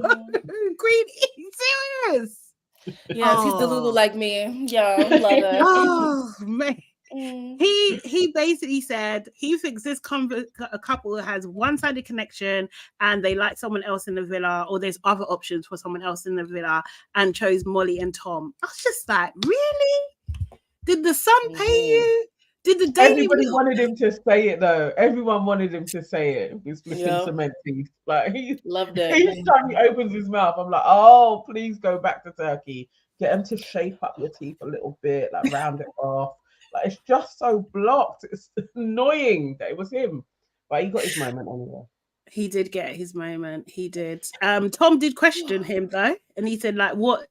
[SPEAKER 1] Green, serious.
[SPEAKER 2] Yes, he's Delulu like me. Yeah, love it.
[SPEAKER 1] Oh man, He basically said he thinks this a couple has one-sided connection and they like someone else in the villa, or there's other options for someone else in the villa, and chose Molly and Tom. I was just like, really? Did the sun pay you? Did the Daily
[SPEAKER 3] Everybody wanted him to say it though. Everyone wanted him to say it. He's flipping cement teeth. Like he loved it. Each time he opens his mouth, I'm like, oh, please go back to Turkey. Get him to shape up your teeth a little bit, like round it off. Like it's just so blocked. It's annoying that it was him. But he got his moment anyway.
[SPEAKER 1] He did get his moment. He did. Tom did question him though, and he said, like, what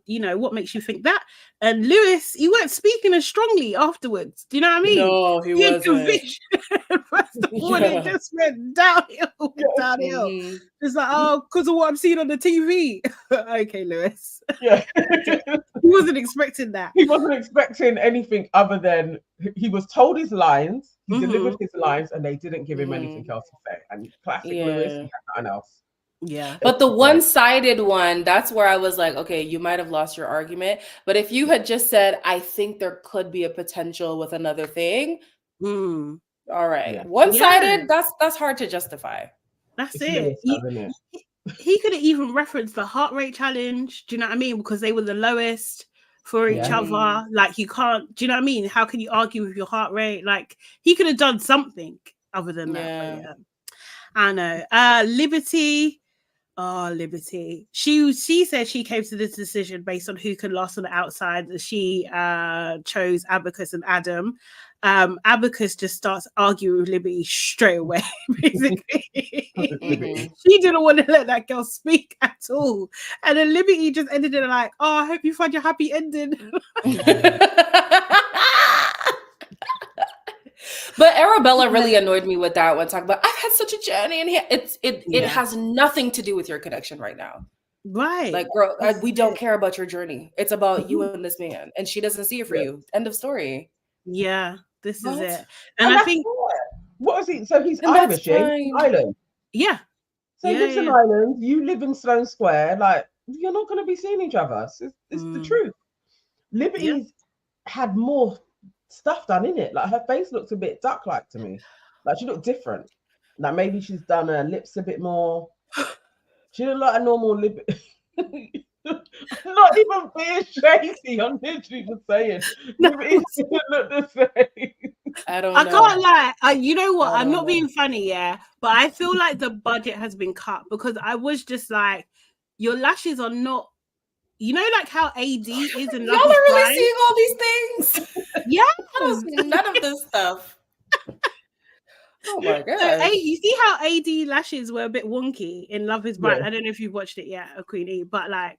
[SPEAKER 1] makes you think that? And Lewis, he weren't speaking as strongly afterwards. Do you know what I mean?
[SPEAKER 2] No, he wasn't.
[SPEAKER 1] First of all, it just went downhill. It's like, oh, because of what I'm seeing on the TV. Okay, Lewis.
[SPEAKER 3] Yeah.
[SPEAKER 1] He wasn't expecting that.
[SPEAKER 3] He wasn't expecting anything other than he was told his lines. He delivered his lines, and they didn't give him anything else to say. And classic Lewis, he had nothing else.
[SPEAKER 1] Yeah.
[SPEAKER 2] But the one-sided one, that's where I was like, okay, you might have lost your argument. But if you had just said, I think there could be a potential with another thing, all right. Yeah. One-sided, that's hard to justify.
[SPEAKER 1] That's it. He could have even referenced the heart rate challenge. Do you know what I mean? Because they were the lowest for each other. Like, you can't, do you know what I mean? How can you argue with your heart rate? Like, he could have done something other than that. But I know. Liberty. Oh, Liberty. She said she came to this decision based on who can last on the outside. She chose Abacus and Adam. Abacus just starts arguing with Liberty straight away, basically. She didn't want to let that girl speak at all. And then Liberty just ended it like, oh, I hope you find your happy ending.
[SPEAKER 2] But Arabella really annoyed me with that one, talking about I've had such a journey, and it has nothing to do with your connection right now.
[SPEAKER 1] Right.
[SPEAKER 2] Like, girl, we don't care about your journey. It's about you and this man, and she doesn't see it for you. End of story.
[SPEAKER 1] Yeah, this is it. And I think
[SPEAKER 3] what was he? So he's Irish, Ireland.
[SPEAKER 1] Yeah.
[SPEAKER 3] So he lives in Ireland. You live in Sloane Square. Like, you're not going to be seeing each other. It's the truth. Liberty's had more stuff done in it. Like, her face looks a bit duck-like to me. Like, she looked different. Like, maybe she's done her lips a bit more. She looked like a normal lip. Not even being shady. I'm literally just saying. Liberty didn't look the same.
[SPEAKER 2] I don't know.
[SPEAKER 1] I can't lie. You know what? I'm not being funny, but I feel like the budget has been cut, because I was just like, your lashes are not. You know, like how AD is in Love
[SPEAKER 2] Y'all are really
[SPEAKER 1] Blind?
[SPEAKER 2] seeing all these things.
[SPEAKER 1] Yeah,
[SPEAKER 2] I don't see none of this stuff. Oh my god!
[SPEAKER 1] So, you see how AD lashes were a bit wonky in Love Is Blind? I don't know if you've watched it yet, Queenie, but like,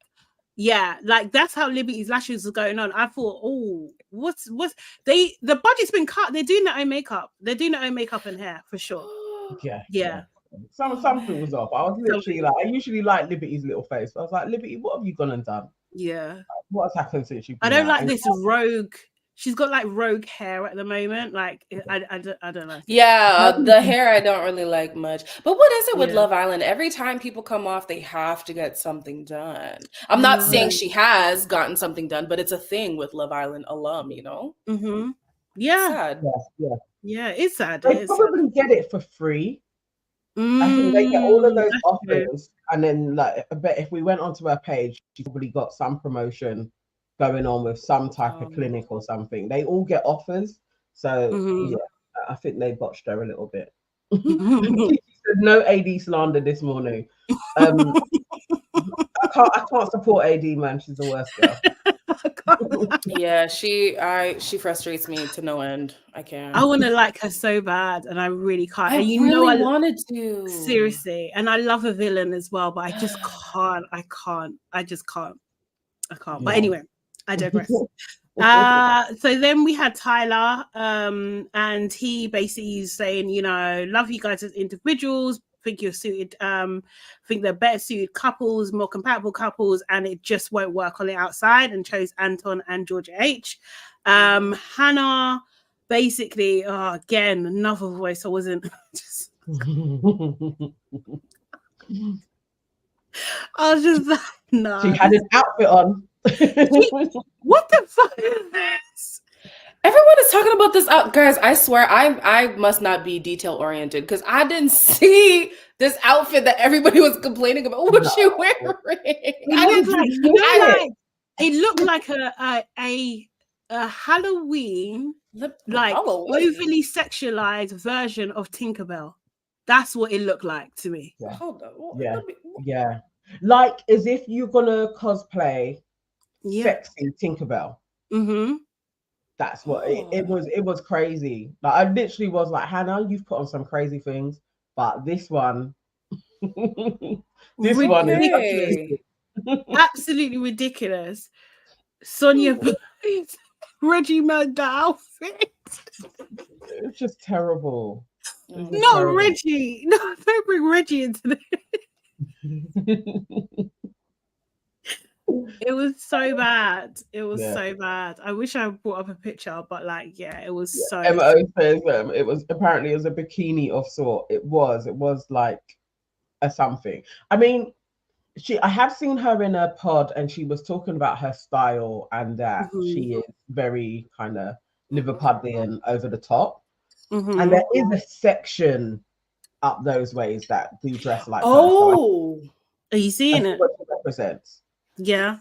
[SPEAKER 1] like that's how Liberty's lashes was going on. I thought, oh, what's the budget's been cut. They're doing their own makeup. They're doing their own makeup and hair for sure. Yeah.
[SPEAKER 3] Something was off. I was literally like, I usually like Liberty's little face. I was like, Liberty, what have you gone and done?
[SPEAKER 1] Yeah.
[SPEAKER 3] Like, what has happened since you?
[SPEAKER 1] I don't like this rogue. She's got like rogue hair at the moment. Like, I don't know.
[SPEAKER 2] Yeah, the hair I don't really like much. But what is it with Love Island? Every time people come off, they have to get something done. I'm not saying she has gotten something done, but it's a thing with Love Island alum, you know?
[SPEAKER 1] Mm-hmm. Yeah.
[SPEAKER 3] Sad.
[SPEAKER 1] Yeah, it's sad.
[SPEAKER 3] They probably get it for free. I think they get all of those offers, and then like, I bet if we went onto her page, she probably got some promotion going on with some type of clinic or something. They all get offers, so I think they botched her a little bit. She said no AD slander this morning. I can't support AD, man. She's the worst girl.
[SPEAKER 2] Yeah, she frustrates me to no end. I can't.
[SPEAKER 1] I want to like her so bad, and I really can't.
[SPEAKER 2] I wanted to,
[SPEAKER 1] seriously, and I love a villain as well, but I just can't. I just can't. But anyway, I digress. So then we had Tyler, and he basically is saying, you know, love you guys as individuals. Think you're suited, think they're better suited couples, more compatible couples, and it just won't work on the outside, and chose Anton and Georgia H. Hannah, basically, again, another voice I wasn't just I was just like, no.
[SPEAKER 3] She had an outfit on.
[SPEAKER 1] What the fuck is this?
[SPEAKER 2] Everyone is was talking about this out, guys. I swear I must not be detail oriented because I didn't see this outfit that everybody was complaining about. What was she wearing?
[SPEAKER 1] It looked like a Halloween, overly sexualized version of Tinkerbell. That's what it looked like to me.
[SPEAKER 3] Yeah. Hold on. Yeah. Like as if you're gonna cosplay sexy Tinkerbell. Mm-hmm. That's what it was. It was crazy. Like I literally was like, Hannah, you've put on some crazy things, but this one, one is
[SPEAKER 1] absolutely ridiculous. Sonia Reggie made that outfit.
[SPEAKER 3] It's just terrible.
[SPEAKER 1] Not terrible. Reggie. No, don't bring Reggie into this. It was so bad. It was so bad. I wish I brought up a picture, but it was so.
[SPEAKER 3] Emma says it was apparently a bikini of sort. It was like a something. I mean, I have seen her in a pod, and she was talking about her style and that she is very kind of Liverpudlian, over the top. Mm-hmm. And there is a section up those ways that do dress like.
[SPEAKER 1] Oh, are you seeing it?
[SPEAKER 3] What it represents.
[SPEAKER 1] Yeah.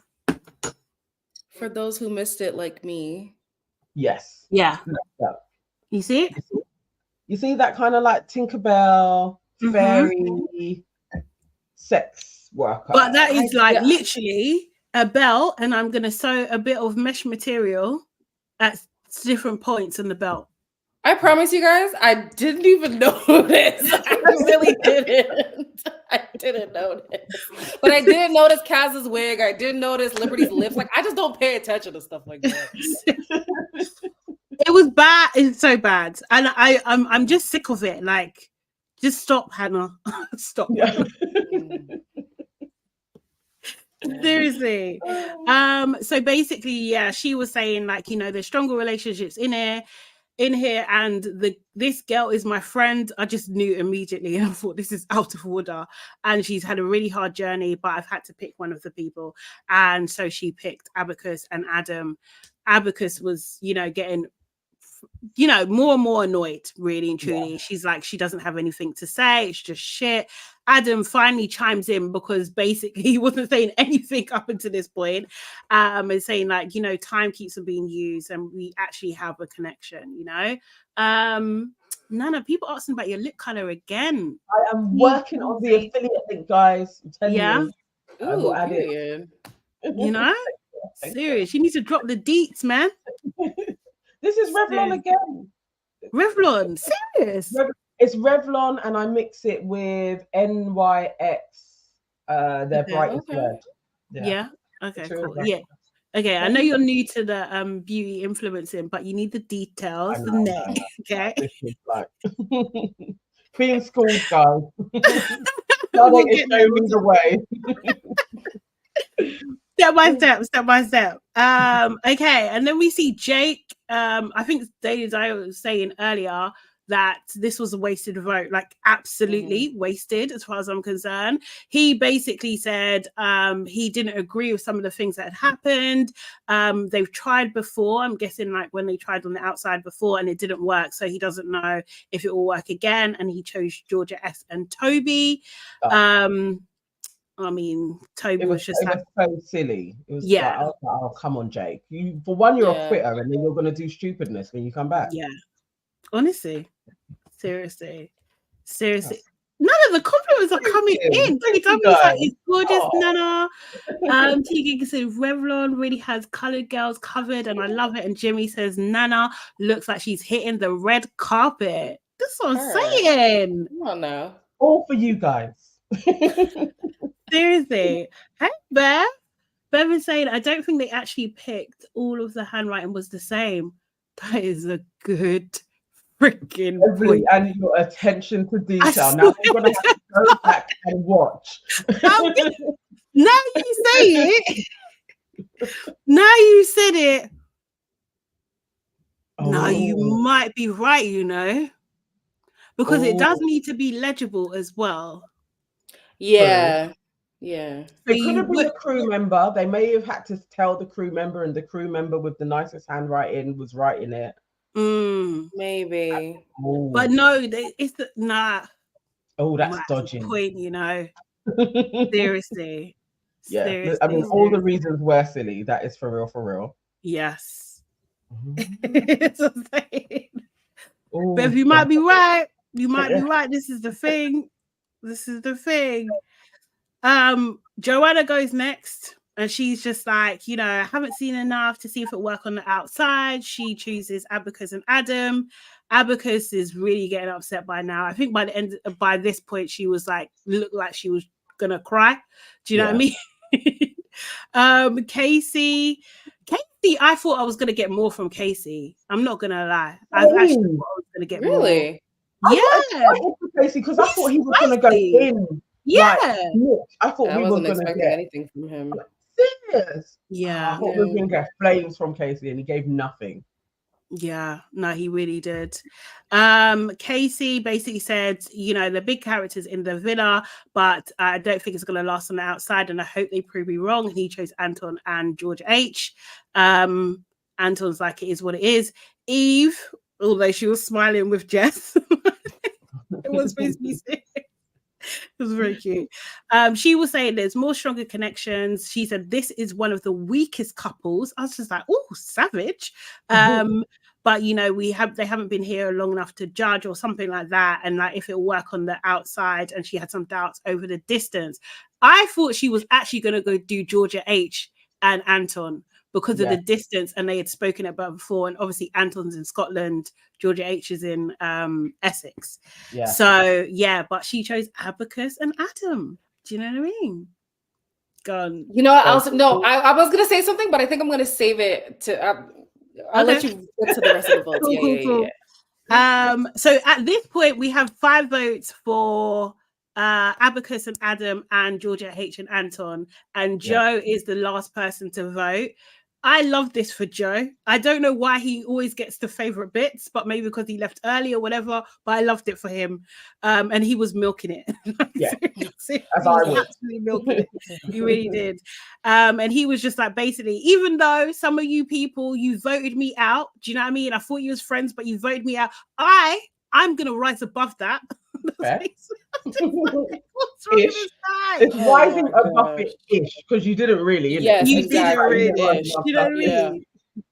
[SPEAKER 2] For those who missed it, like me.
[SPEAKER 3] Yes.
[SPEAKER 1] Yeah. You see it?
[SPEAKER 3] You see that kind of like Tinkerbell, fairy, sex worker.
[SPEAKER 1] But that is literally a belt, and I'm going to sew a bit of mesh material at different points in the belt.
[SPEAKER 2] I promise you guys, I didn't even notice. I really didn't. I didn't notice. But I did notice Kaz's wig. I did notice Liberty's lips. Like, I just don't pay attention to stuff like that.
[SPEAKER 1] It was bad. It's so bad. And I'm just sick of it. Like, just stop, Hannah. Stop. Yeah. Seriously. So basically, she was saying, like, there's stronger relationships in here, and this girl is my friend. I just knew immediately, and I thought, this is out of order, and she's had a really hard journey, but I've had to pick one of the people, and so she picked Abacus and Adam. Abacus was getting more and more annoyed, really and truly. Yeah. She's like, she doesn't have anything to say, it's just shit. Adam finally chimes in, because basically he wasn't saying anything up until this point, and saying, like, time keeps on being used and we actually have a connection. Nana, people asking about your lip color again.
[SPEAKER 3] I am working on the affiliate link, guys.
[SPEAKER 1] Yeah.
[SPEAKER 2] Ooh, period.
[SPEAKER 1] Serious, you need to drop the deets, man.
[SPEAKER 3] This is Revlon again.
[SPEAKER 1] Revlon, serious.
[SPEAKER 3] It's Revlon, and I mix it with NYX, their brightest red.
[SPEAKER 1] Yeah. Okay, cool. Yeah. Okay, I know you're new to the beauty influencing, but you need the details, the neck. Okay.
[SPEAKER 3] This is like being schooled, guys. It's showing me the way.
[SPEAKER 1] Step by step. Okay, and then we see Jake. I think David, I was saying earlier that this was a wasted vote, like absolutely wasted as far as I'm concerned. He basically said he didn't agree with some of the things that had happened. They've tried before, I'm guessing, like when they tried on the outside before and it didn't work, so he doesn't know if it will work again, and he chose Georgia S and Toby. I mean, Toby was just
[SPEAKER 3] so silly. It was like, oh, come on, Jake. For one, you're a quitter, and then you're going to do stupidness when you come back.
[SPEAKER 1] Yeah. Honestly. Seriously. None of the compliments are coming in. It's like, it's gorgeous, Nana. Tegan said Revlon really has colored girls covered, and I love it. And Jimmy says Nana looks like she's hitting the red carpet. That's what I'm saying.
[SPEAKER 2] Come on now.
[SPEAKER 3] All for you guys.
[SPEAKER 1] Seriously. Hey, Bev is saying, I don't think they actually picked all of the handwriting was the same. That is a good freaking point.
[SPEAKER 3] And your attention to detail. Now we're going to have to go back and watch.
[SPEAKER 1] Now you say it. Now you said it. Now you might be right, because it does need to be legible as well.
[SPEAKER 2] Yeah. Yeah.
[SPEAKER 3] It could have been a crew member. They may have had to tell the crew member, and the crew member with the nicest handwriting was writing it.
[SPEAKER 2] Maybe.
[SPEAKER 1] But no, it's the nah.
[SPEAKER 3] Oh, that's dodgy.
[SPEAKER 1] Point, you know. Seriously.
[SPEAKER 3] Yeah.
[SPEAKER 1] Seriously,
[SPEAKER 3] I mean, all the reasons were silly. That is for real, for real.
[SPEAKER 1] Yes.
[SPEAKER 3] Mm-hmm.
[SPEAKER 1] But you might be right. You might be right. This is the thing. This is the thing. Joanna goes next. And she's just like, you know, I haven't seen enough to see if it work on the outside. She chooses Abacus and Adam. Abacus is really getting upset by now. I think by this point, she was like, looked like she was gonna cry. Do you know what I mean? Casey, I thought I was gonna get more from Casey. I'm not gonna lie. I actually thought I was gonna get more.
[SPEAKER 3] Yeah, Casey, because I thought he was gonna go in.
[SPEAKER 1] Yeah,
[SPEAKER 3] I thought
[SPEAKER 2] I
[SPEAKER 3] we
[SPEAKER 2] wasn't
[SPEAKER 3] were gonna
[SPEAKER 2] expecting anything from him.
[SPEAKER 3] Serious?
[SPEAKER 1] Yeah,
[SPEAKER 3] I thought we were gonna get flames from Casey, and he gave nothing.
[SPEAKER 1] Yeah, no, he really did. Casey basically said, you know, the big characters in the villa, but I don't think it's going to last on the outside, and I hope they prove me wrong. And he chose Anton and George H. Anton's like, it is what it is. Eve, although she was smiling with Jess, it was supposed to be serious. It was very cute. She was saying there's more stronger connections. She said this is one of the weakest couples. I was just like, oh, savage. But you know, they haven't been here long enough to judge or something like that. And like if it'll work on the outside, and she had some doubts over the distance. I thought she was actually going to go do Georgia H and Anton because of the distance, and they had spoken about before. And obviously Anton's in Scotland, Georgia H is in Essex. Yeah. So yeah, but she chose Abacus and Adam. Do you know what I mean? Gone.
[SPEAKER 2] You know, I was gonna say something, but I think I'm gonna save it to. I'll let you get to the rest of the votes.
[SPEAKER 1] Cool. So at this point, we have 5 votes for Abacus and Adam and Georgia H and Anton, and Joe is the last person to vote. I love this for Joe. I don't know why he always gets the favorite bits, but maybe because he left early or whatever, but I loved it for him. And he was milking it.
[SPEAKER 3] Yeah.
[SPEAKER 1] He was absolutely milking it. He really did. And he was just like, basically, even though some of you people, you voted me out, do you know what I mean? I thought you was friends, but you voted me out. I'm going to rise above that. What's wrong with this guy?
[SPEAKER 3] It's rising above it-ish, because you didn't really.
[SPEAKER 2] Yes,
[SPEAKER 1] you
[SPEAKER 2] exactly.
[SPEAKER 1] didn't really. You know what I mean?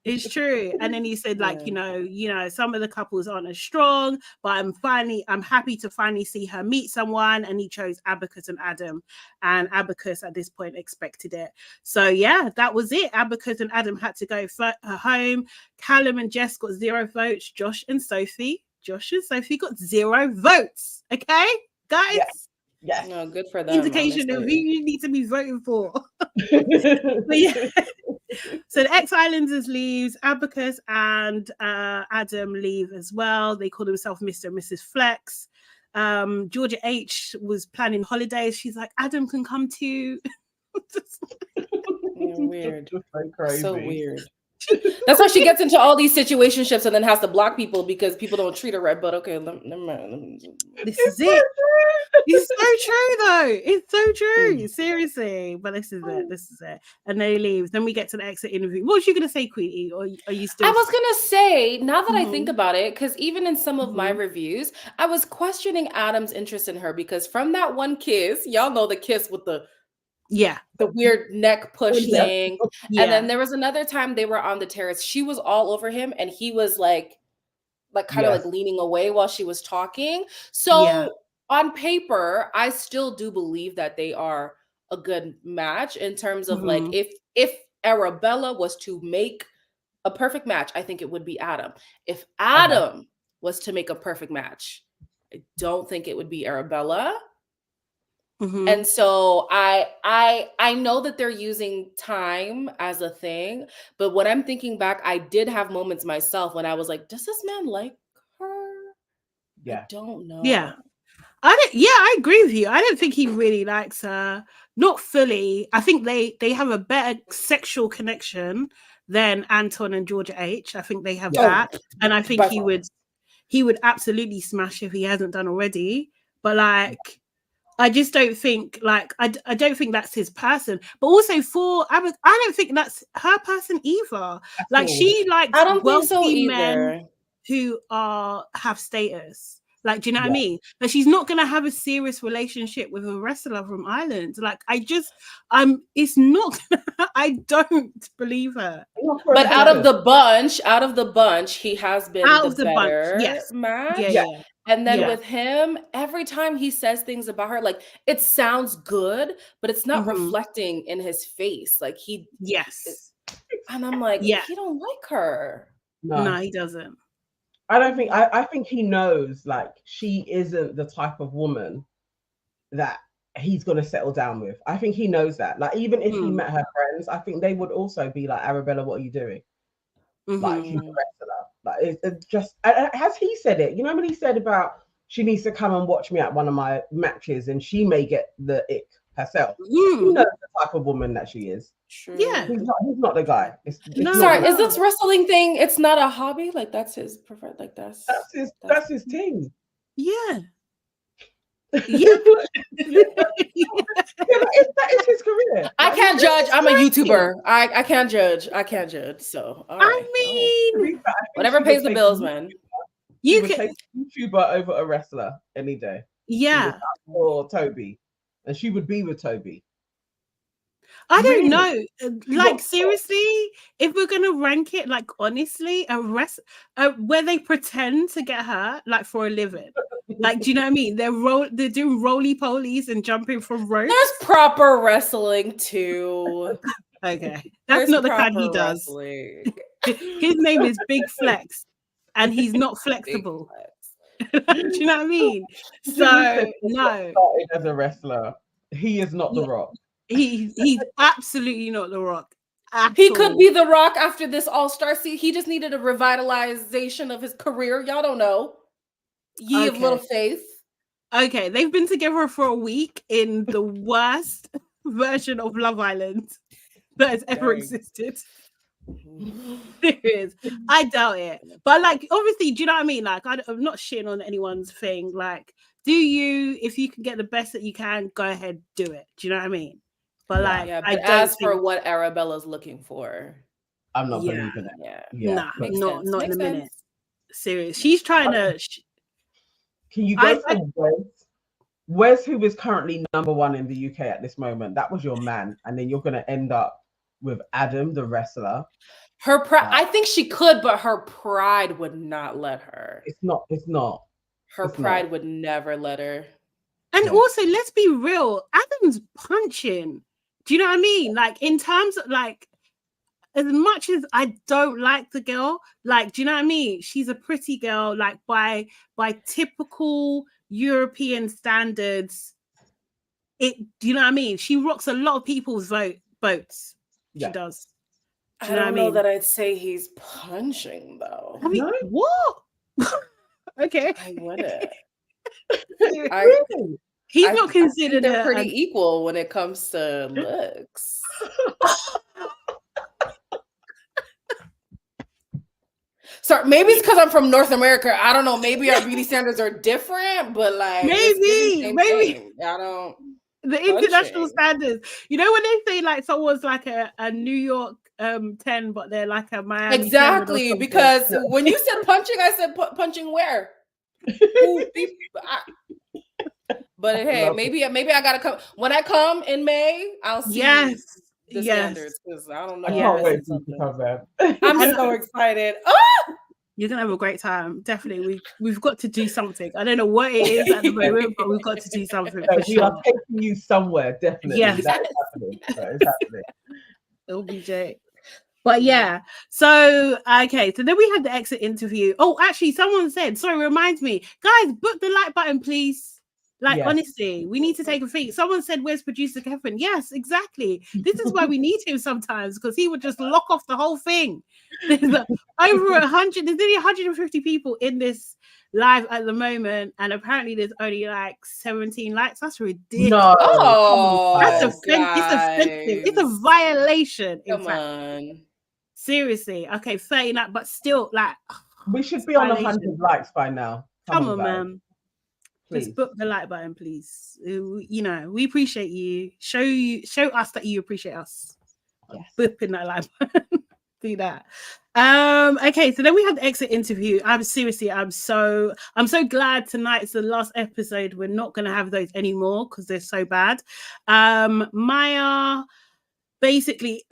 [SPEAKER 1] It's true. And then he said, like, you know, some of the couples aren't as strong, but I'm happy to finally see her meet someone. And he chose Abacus and Adam. And Abacus at this point expected it. So yeah, that was it. Abacus and Adam had to go home. Callum and Jess got 0 votes. Josh and Sophie got 0 votes. Okay, guys?
[SPEAKER 3] Yes.
[SPEAKER 2] No, good for them.
[SPEAKER 1] Indication of who you need to be voting for. But yeah. So the Ex-Islanders leaves. Abacus and Adam leave as well. They call themselves Mr. and Mrs. Flex. Georgia H was planning holidays. She's like, Adam can come too.
[SPEAKER 2] Weird. So weird.
[SPEAKER 1] That's how she gets into all these situationships and then has to block people because people don't treat her right. But okay, never mind. This is it. It's so true, though. It's so true. Seriously. But this is it. This is it. And they leave. Then we get to the exit interview. What was you going to say, Queenie? Or are you still?
[SPEAKER 2] I was going to say, now that I think about it, because even in some of my reviews, I was questioning Adam's interest in her because from that one kiss, y'all know the kiss with the weird neck push thing. And then there was another time they were on the terrace. She was all over him and he was like kind of like leaning away while she was talking. So on paper, I still do believe that they are a good match in terms of like if Arabella was to make a perfect match, I think it would be Adam. If Adam was to make a perfect match, I don't think it would be Arabella. And so I know that they're using time as a thing, but when I'm thinking back, I did have moments myself when I was like, does this man like her? I don't know. I agree with you. I don't think he really likes her. Not fully. I think they have a better sexual connection than Anton and Georgia H. I think they have that. And I think he would absolutely smash if he hasn't done already. But like I just don't think I don't think that's his person. But also I don't think that's her person either. Like she likes I don't
[SPEAKER 1] wealthy
[SPEAKER 2] think so
[SPEAKER 1] men.
[SPEAKER 2] either.
[SPEAKER 1] who have status. Like, do you know what I mean? Like, she's not gonna have a serious relationship with a wrestler from Ireland. Like, it's not gonna, I don't believe her.
[SPEAKER 2] But out of the bunch, he has been the better match.
[SPEAKER 1] Yeah.
[SPEAKER 2] And then with him, every time he says things about her, like, it sounds good, but it's not reflecting in his face. Like, and I'm like, he don't like her.
[SPEAKER 1] No, he doesn't.
[SPEAKER 3] I don't think. I think he knows, like, she isn't the type of woman that he's gonna settle down with. I think he knows that. Like, even if he met her friends, I think they would also be like, Arabella, what are you doing? Like, he's a wrestler. Like, it just, has he said it? You know when he said about she needs to come and watch me at one of my matches, and she may get the ick herself. You know the type of woman that she is.
[SPEAKER 2] True.
[SPEAKER 1] Yeah,
[SPEAKER 3] he's not the guy.
[SPEAKER 2] Sorry, is this wrestling thing? It's not a hobby. Like, that's his preferred. Like, that's
[SPEAKER 3] his thing.
[SPEAKER 1] Yeah.
[SPEAKER 3] Yeah. That is his career.
[SPEAKER 2] I can't judge. I'm a YouTuber. I can't judge. So
[SPEAKER 1] I mean,
[SPEAKER 2] whatever pays the bills, man.
[SPEAKER 3] You can take a YouTuber over a wrestler any day.
[SPEAKER 1] Yeah.
[SPEAKER 3] Or Toby. And she would be with Toby.
[SPEAKER 1] I don't know. Like, seriously, if we're gonna rank it, like, honestly, where they pretend to get her, like, for a living. Like, do you know what I mean? They're doing roly-polies and jumping from ropes.
[SPEAKER 2] There's proper wrestling too.
[SPEAKER 1] Okay. That's not the kind he does. His name is Big Flex, and he's not flexible. Do you know what I mean? So no.
[SPEAKER 3] Started as a wrestler. He is not The Rock.
[SPEAKER 1] He's absolutely not The Rock.
[SPEAKER 2] He could be The Rock after this All-Star season. He just needed a revitalization of his career. Y'all don't know. Ye of little faith.
[SPEAKER 1] Okay, they've been together for a week in the worst version of Love Island that has ever existed. There is. I doubt it. But, like, obviously, do you know what I mean? Like, I'm not shitting on anyone's thing. Like, if you can get the best that you can, go ahead, do it. Do you know what I mean? But, like,
[SPEAKER 2] but as for what Arabella's looking for,
[SPEAKER 3] I'm not believing it.
[SPEAKER 1] Nah, not in a minute. Serious. She's trying to.
[SPEAKER 3] Can you go for Wes, who is currently #1 in the UK at this moment? That was your man, and then you're going to end up with Adam, the wrestler.
[SPEAKER 2] Her pride. I think she could, but her pride would not let her.
[SPEAKER 3] It's not.
[SPEAKER 2] Her pride would never let her.
[SPEAKER 1] And also, let's be real. Adam's punching. Do you know what I mean? Like, in terms of, like, as much as I don't like the girl, like, do you know what I mean? She's a pretty girl, like, by typical European standards. Do you know what I mean? She rocks a lot of people's votes. She does.
[SPEAKER 2] I don't know that I'd say he's punching, though.
[SPEAKER 1] I mean, what? Okay.
[SPEAKER 2] I wouldn't.
[SPEAKER 1] He's not considered.
[SPEAKER 2] They're pretty equal when it comes to looks. So maybe it's because I'm from North America. I don't know. Maybe our beauty standards are different, but, like,
[SPEAKER 1] maybe
[SPEAKER 2] I don't.
[SPEAKER 1] The international standards. You know when they say, like, someone's like a New York 10, but they're like a Miami.
[SPEAKER 2] Exactly, because when you said punching, I said punching where? But hey, maybe I gotta come when I come in May. I'll see the standards, because I don't know.
[SPEAKER 3] I can't wait to come back.
[SPEAKER 2] I'm so excited.
[SPEAKER 1] You're gonna have a great time. Definitely, we've got to do something. I don't know what it is at the moment, but we've got to do something.
[SPEAKER 3] We are taking you somewhere, definitely.
[SPEAKER 1] Yes,
[SPEAKER 3] that is happening. That is happening.
[SPEAKER 1] LBJ. But yeah, so okay, so then we had the exit interview. Oh, actually, someone said, sorry, reminds me, guys, book the like button, please. Like, honestly, we need to take a think. Someone said, where's producer Kevin? Yes, exactly. This is why we need him sometimes, because he would just lock off the whole thing. There's over 100, there's nearly 150 people in this live at the moment, and apparently there's only like 17 likes. That's ridiculous.
[SPEAKER 2] No,
[SPEAKER 1] that's offensive. It's offensive. It's a violation.
[SPEAKER 2] Come on.
[SPEAKER 1] Seriously. Okay, 30 likes, but still, like,
[SPEAKER 3] we should be on 100 likes by now.
[SPEAKER 1] Come on, man.
[SPEAKER 3] Please.
[SPEAKER 1] Just book the like button, please. You know, we appreciate you. Show us that you appreciate us.
[SPEAKER 3] Yes.
[SPEAKER 1] Booping that like button. do that. Okay, so then we had the exit interview. I'm so glad tonight's the last episode. We're not gonna have those anymore because they're so bad. Maya basically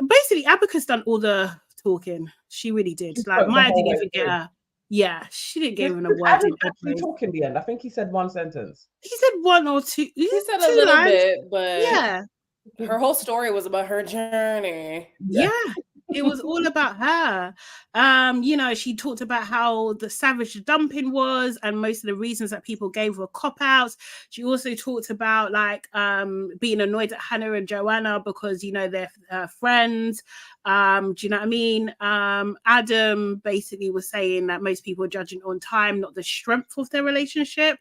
[SPEAKER 1] Abacus done all the talking. She really did. Like Maya didn't even get her. Yeah, she didn't give him a word.
[SPEAKER 3] Adam actually talk in the end. I think he said one sentence.
[SPEAKER 1] He said one or two.
[SPEAKER 2] He said a little bit, but
[SPEAKER 1] yeah,
[SPEAKER 2] her whole story was about her journey.
[SPEAKER 1] Yeah. It was all about her. You know, she talked about how the savage dumping was and most of the reasons that people gave were cop-outs. She also talked about like being annoyed at Hannah and Joanna because, you know, they're friends. Do you know what I mean? Adam basically was saying that most people are judging on time, not the strength of their relationship.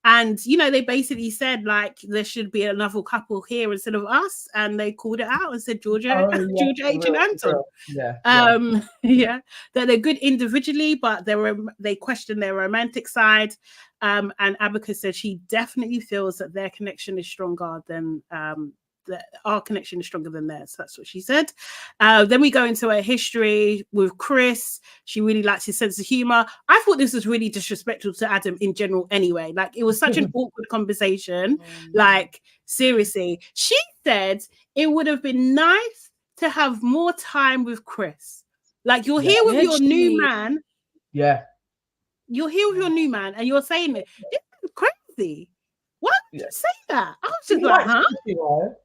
[SPEAKER 1] And, you know, they basically said, like, there should be another couple here instead of us. And they called it out and said, Georgia H. and Anton. Yeah. That they're good individually, but they questioned their romantic side. And Abacus said she definitely feels that their connection is stronger than our connection is stronger than theirs. That's what she said. Then we go into her history with Chris. She really likes his sense of humor. I thought this was really disrespectful to Adam in general anyway. Like, it was such an awkward conversation. Like, seriously. She said it would have been nice to have more time with Chris. Like, you're here with your new man.
[SPEAKER 3] Yeah.
[SPEAKER 1] You're here with your new man and you're saying it. It's crazy. Why would you say that? I was just like, huh?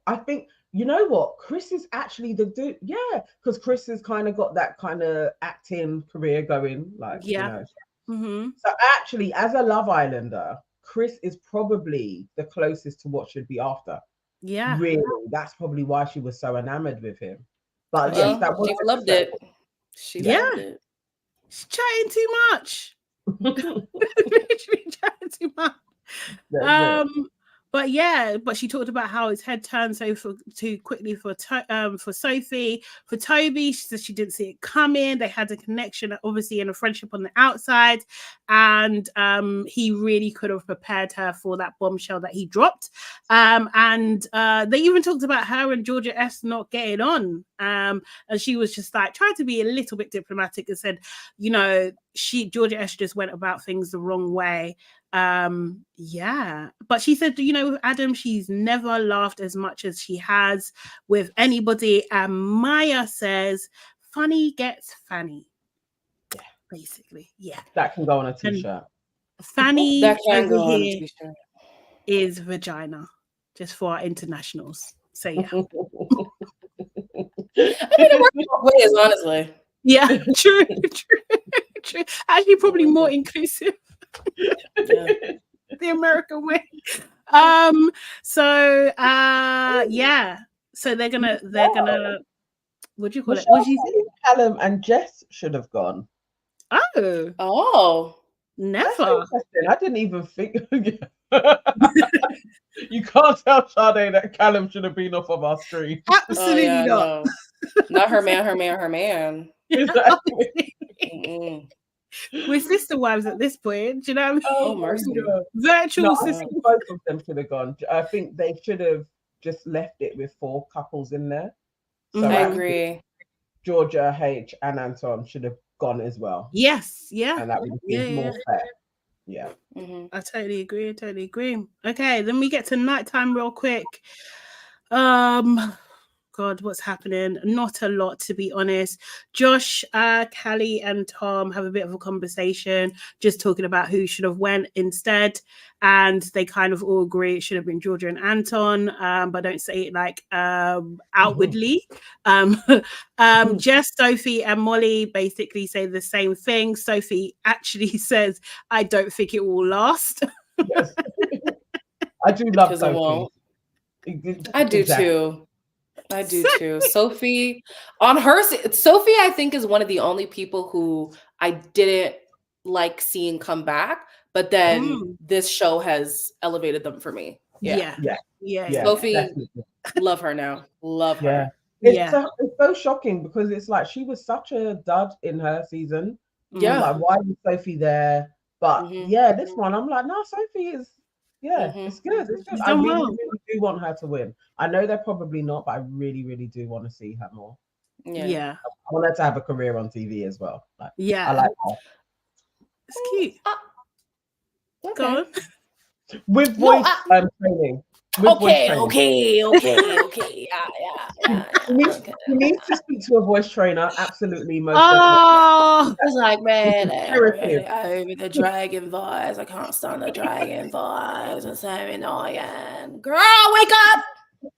[SPEAKER 3] I think, you know what? Chris is actually the dude. Yeah, because Chris has kind of got that kind of acting career going. Like, you know. So actually, as a Love Islander, Chris is probably the closest to what should be after.
[SPEAKER 1] Yeah.
[SPEAKER 3] Really. That's probably why she was so enamored with him. But yes, that was
[SPEAKER 2] she loved it. She loved it.
[SPEAKER 1] She's chatting too much. Literally chatting too much. But she talked about how his head turned too quickly for Sophie. For Toby, she said she didn't see it coming. They had a connection, obviously, and a friendship on the outside, and he really could have prepared her for that bombshell that he dropped. And they even talked about her and Georgia S not getting on. And she was just like trying to be a little bit diplomatic and said, you know, Georgia S just went about things the wrong way. But she said, you know, with Adam, she's never laughed as much as she has with anybody. And Maya says, funny gets fanny. Yeah, basically. Yeah.
[SPEAKER 3] That can go on a t-shirt.
[SPEAKER 1] Fanny
[SPEAKER 2] that can go on a t-shirt.
[SPEAKER 1] Is vagina, just for our internationals. So yeah.
[SPEAKER 2] I mean, it works both ways, honestly.
[SPEAKER 1] Yeah, true. Actually, probably more inclusive. The American way. So they're gonna what do you call it? What do you think?
[SPEAKER 3] Callum and Jess should have gone.
[SPEAKER 2] Oh,
[SPEAKER 1] never.
[SPEAKER 3] I didn't even think. You can't tell Sade that Callum should have been off of our screen.
[SPEAKER 1] Absolutely not.
[SPEAKER 2] No. Not her man.
[SPEAKER 3] Exactly.
[SPEAKER 1] We're sister wives at this point. Do you know what I mean?
[SPEAKER 2] Oh, mercy.
[SPEAKER 1] Virtual sister.
[SPEAKER 3] I think both of them should have gone. I think they should have just left it with 4 couples in there. So
[SPEAKER 2] I agree.
[SPEAKER 3] Georgia H and Anton should have gone as well.
[SPEAKER 1] Yes, yeah.
[SPEAKER 3] And that would be more fair. Yeah.
[SPEAKER 1] I totally agree. Okay, then we get to nighttime real quick. God, what's happening? Not a lot, to be honest. Josh, Callie, and Tom have a bit of a conversation, just talking about who should have went instead. And they kind of all agree it should have been Georgia and Anton, but don't say it like outwardly. Jess, Sophie, and Molly basically say the same thing. Sophie actually says, I don't think it will last.
[SPEAKER 3] Yes. I do love Sophie.
[SPEAKER 2] I do too. I do too. Sophie, I think is one of the only people who I didn't like seeing come back, but then this show has elevated them for me. Yeah. Sophie, definitely. Love her now. Love her.
[SPEAKER 3] It's so shocking because it's like she was such a dud in her season.
[SPEAKER 2] Yeah.
[SPEAKER 3] Like, why was Sophie there? But this one, I'm like, no, Sophie is. It's good. It's good. I really do want her to win. I know they're probably not, but I really, really do want to see her more.
[SPEAKER 1] Yeah.
[SPEAKER 3] I want her to have a career on TV as well. Like,
[SPEAKER 1] yeah.
[SPEAKER 3] I like her.
[SPEAKER 1] It's cute.
[SPEAKER 2] Okay.
[SPEAKER 1] Go on.
[SPEAKER 3] With voice training.
[SPEAKER 2] Okay. Yeah.
[SPEAKER 3] You need to speak to a voice trainer. Absolutely, most
[SPEAKER 1] definitely.
[SPEAKER 2] It's like, man, over the dragon voice. I can't stand the dragon voice. It's so annoying. Girl, wake up!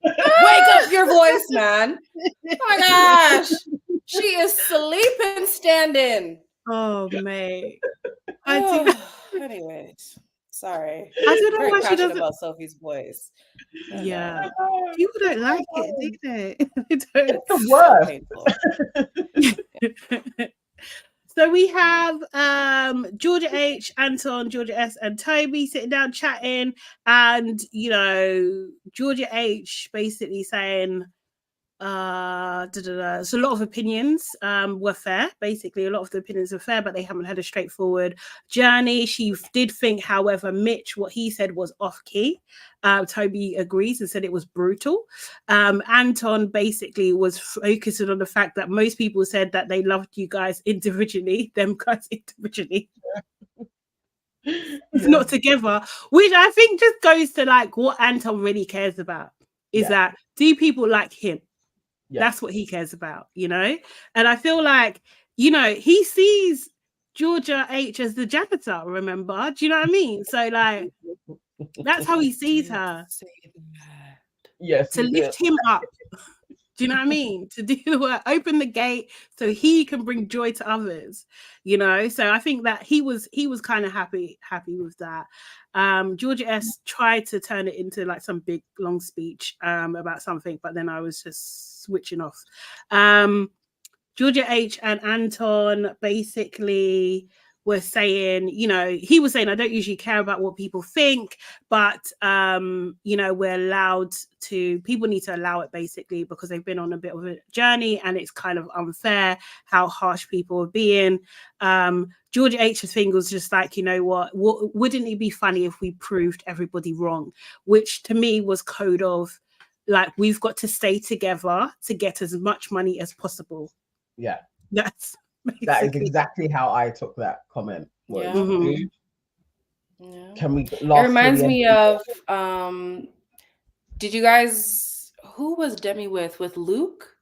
[SPEAKER 2] Wake up your voice, man. Oh my gosh. She is sleeping standing.
[SPEAKER 1] Oh, mate.
[SPEAKER 2] Anyways, sorry.
[SPEAKER 1] I don't know why she doesn't
[SPEAKER 2] about Sophie's voice.
[SPEAKER 1] Yeah. People don't like it, do they? They don't.
[SPEAKER 3] It's the
[SPEAKER 1] worst. So we have Georgia H, Anton, Georgia S, and Toby sitting down chatting, and Georgia H basically saying so a lot of opinions were fair. Basically, a lot of the opinions were fair, but they haven't had a straightforward journey. She did think, however, Mitch, what he said was off key. Toby agrees and said it was brutal. Anton basically was focusing on the fact that most people said that they loved you guys individually, not together, which I think just goes to like what Anton really cares about is that do people like him? That's what he cares about, and I feel like, he sees Georgia H as the janitor, remember? Do you know what I mean? So like, that's how he sees her.
[SPEAKER 3] Yes.
[SPEAKER 1] To lift him up. Do you know what I mean? To do the work, open the gate so he can bring joy to others, So I think that he was kind of happy with that. Georgia S tried to turn it into like some big long speech about something, but then I was just switching off. Georgia H and Anton basically were saying, he was saying, I don't usually care about what people think, but, we're allowed to, people need to allow it basically because they've been on a bit of a journey and it's kind of unfair how harsh people are being. Georgia H's thing was just like, wouldn't it be funny if we proved everybody wrong? Which to me was code of like, we've got to stay together to get as much money as possible.
[SPEAKER 3] Yeah.
[SPEAKER 1] That's basically.
[SPEAKER 3] That is exactly how I took that comment.
[SPEAKER 2] Yeah.
[SPEAKER 3] Can we?
[SPEAKER 2] It reminds me of. Did you guys? Who was Demi with Luke?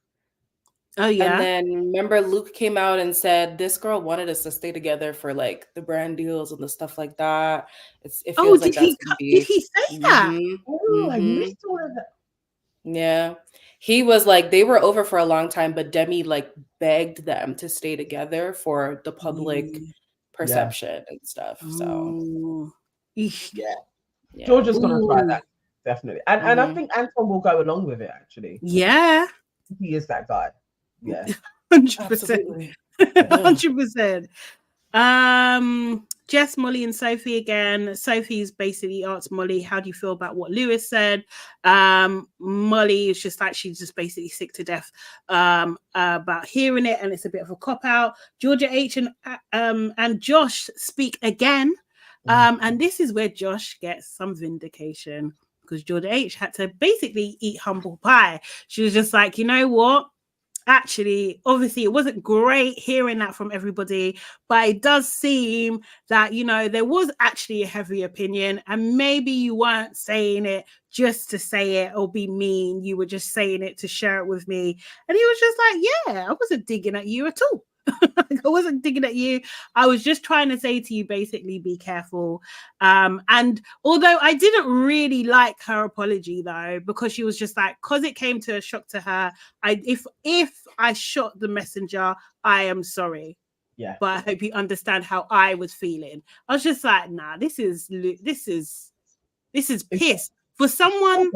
[SPEAKER 1] Oh yeah.
[SPEAKER 2] And then remember Luke came out and said this girl wanted us to stay together for like the brand deals and the stuff like that. It feels like
[SPEAKER 1] did he say that?
[SPEAKER 3] I missed all of that.
[SPEAKER 2] Yeah. He was like, they were over for a long time, but Demi like begged them to stay together for the public perception and stuff. So
[SPEAKER 3] Georgia's gonna try that, definitely. And I think Anton will go along with it actually.
[SPEAKER 1] Yeah.
[SPEAKER 3] He is that guy. Yeah.
[SPEAKER 1] 100%. 100%. Jess, Molly, and Sophie again. Sophie's basically asked Molly, how do you feel about what Lewis said? Molly is just like, she's just basically sick to death about hearing it, and it's a bit of a cop-out. Georgia H and Josh speak again. And this is where Josh gets some vindication because Georgia H had to basically eat humble pie. She was just like, you know what? Actually, obviously, it wasn't great hearing that from everybody, but it does seem that, there was actually a heavy opinion, and maybe you weren't saying it just to say it or be mean. You were just saying it to share it with me. And he was just like, yeah, I wasn't digging at you at all. I wasn't digging at you. I was just trying to say to you, basically, be careful. And although I didn't really like her apology, though, because she was just like, because it came to a shock to her. If I shot the messenger, I am sorry.
[SPEAKER 3] Yeah.
[SPEAKER 1] But I hope you understand how I was feeling. I was just like, nah, this is piss for someone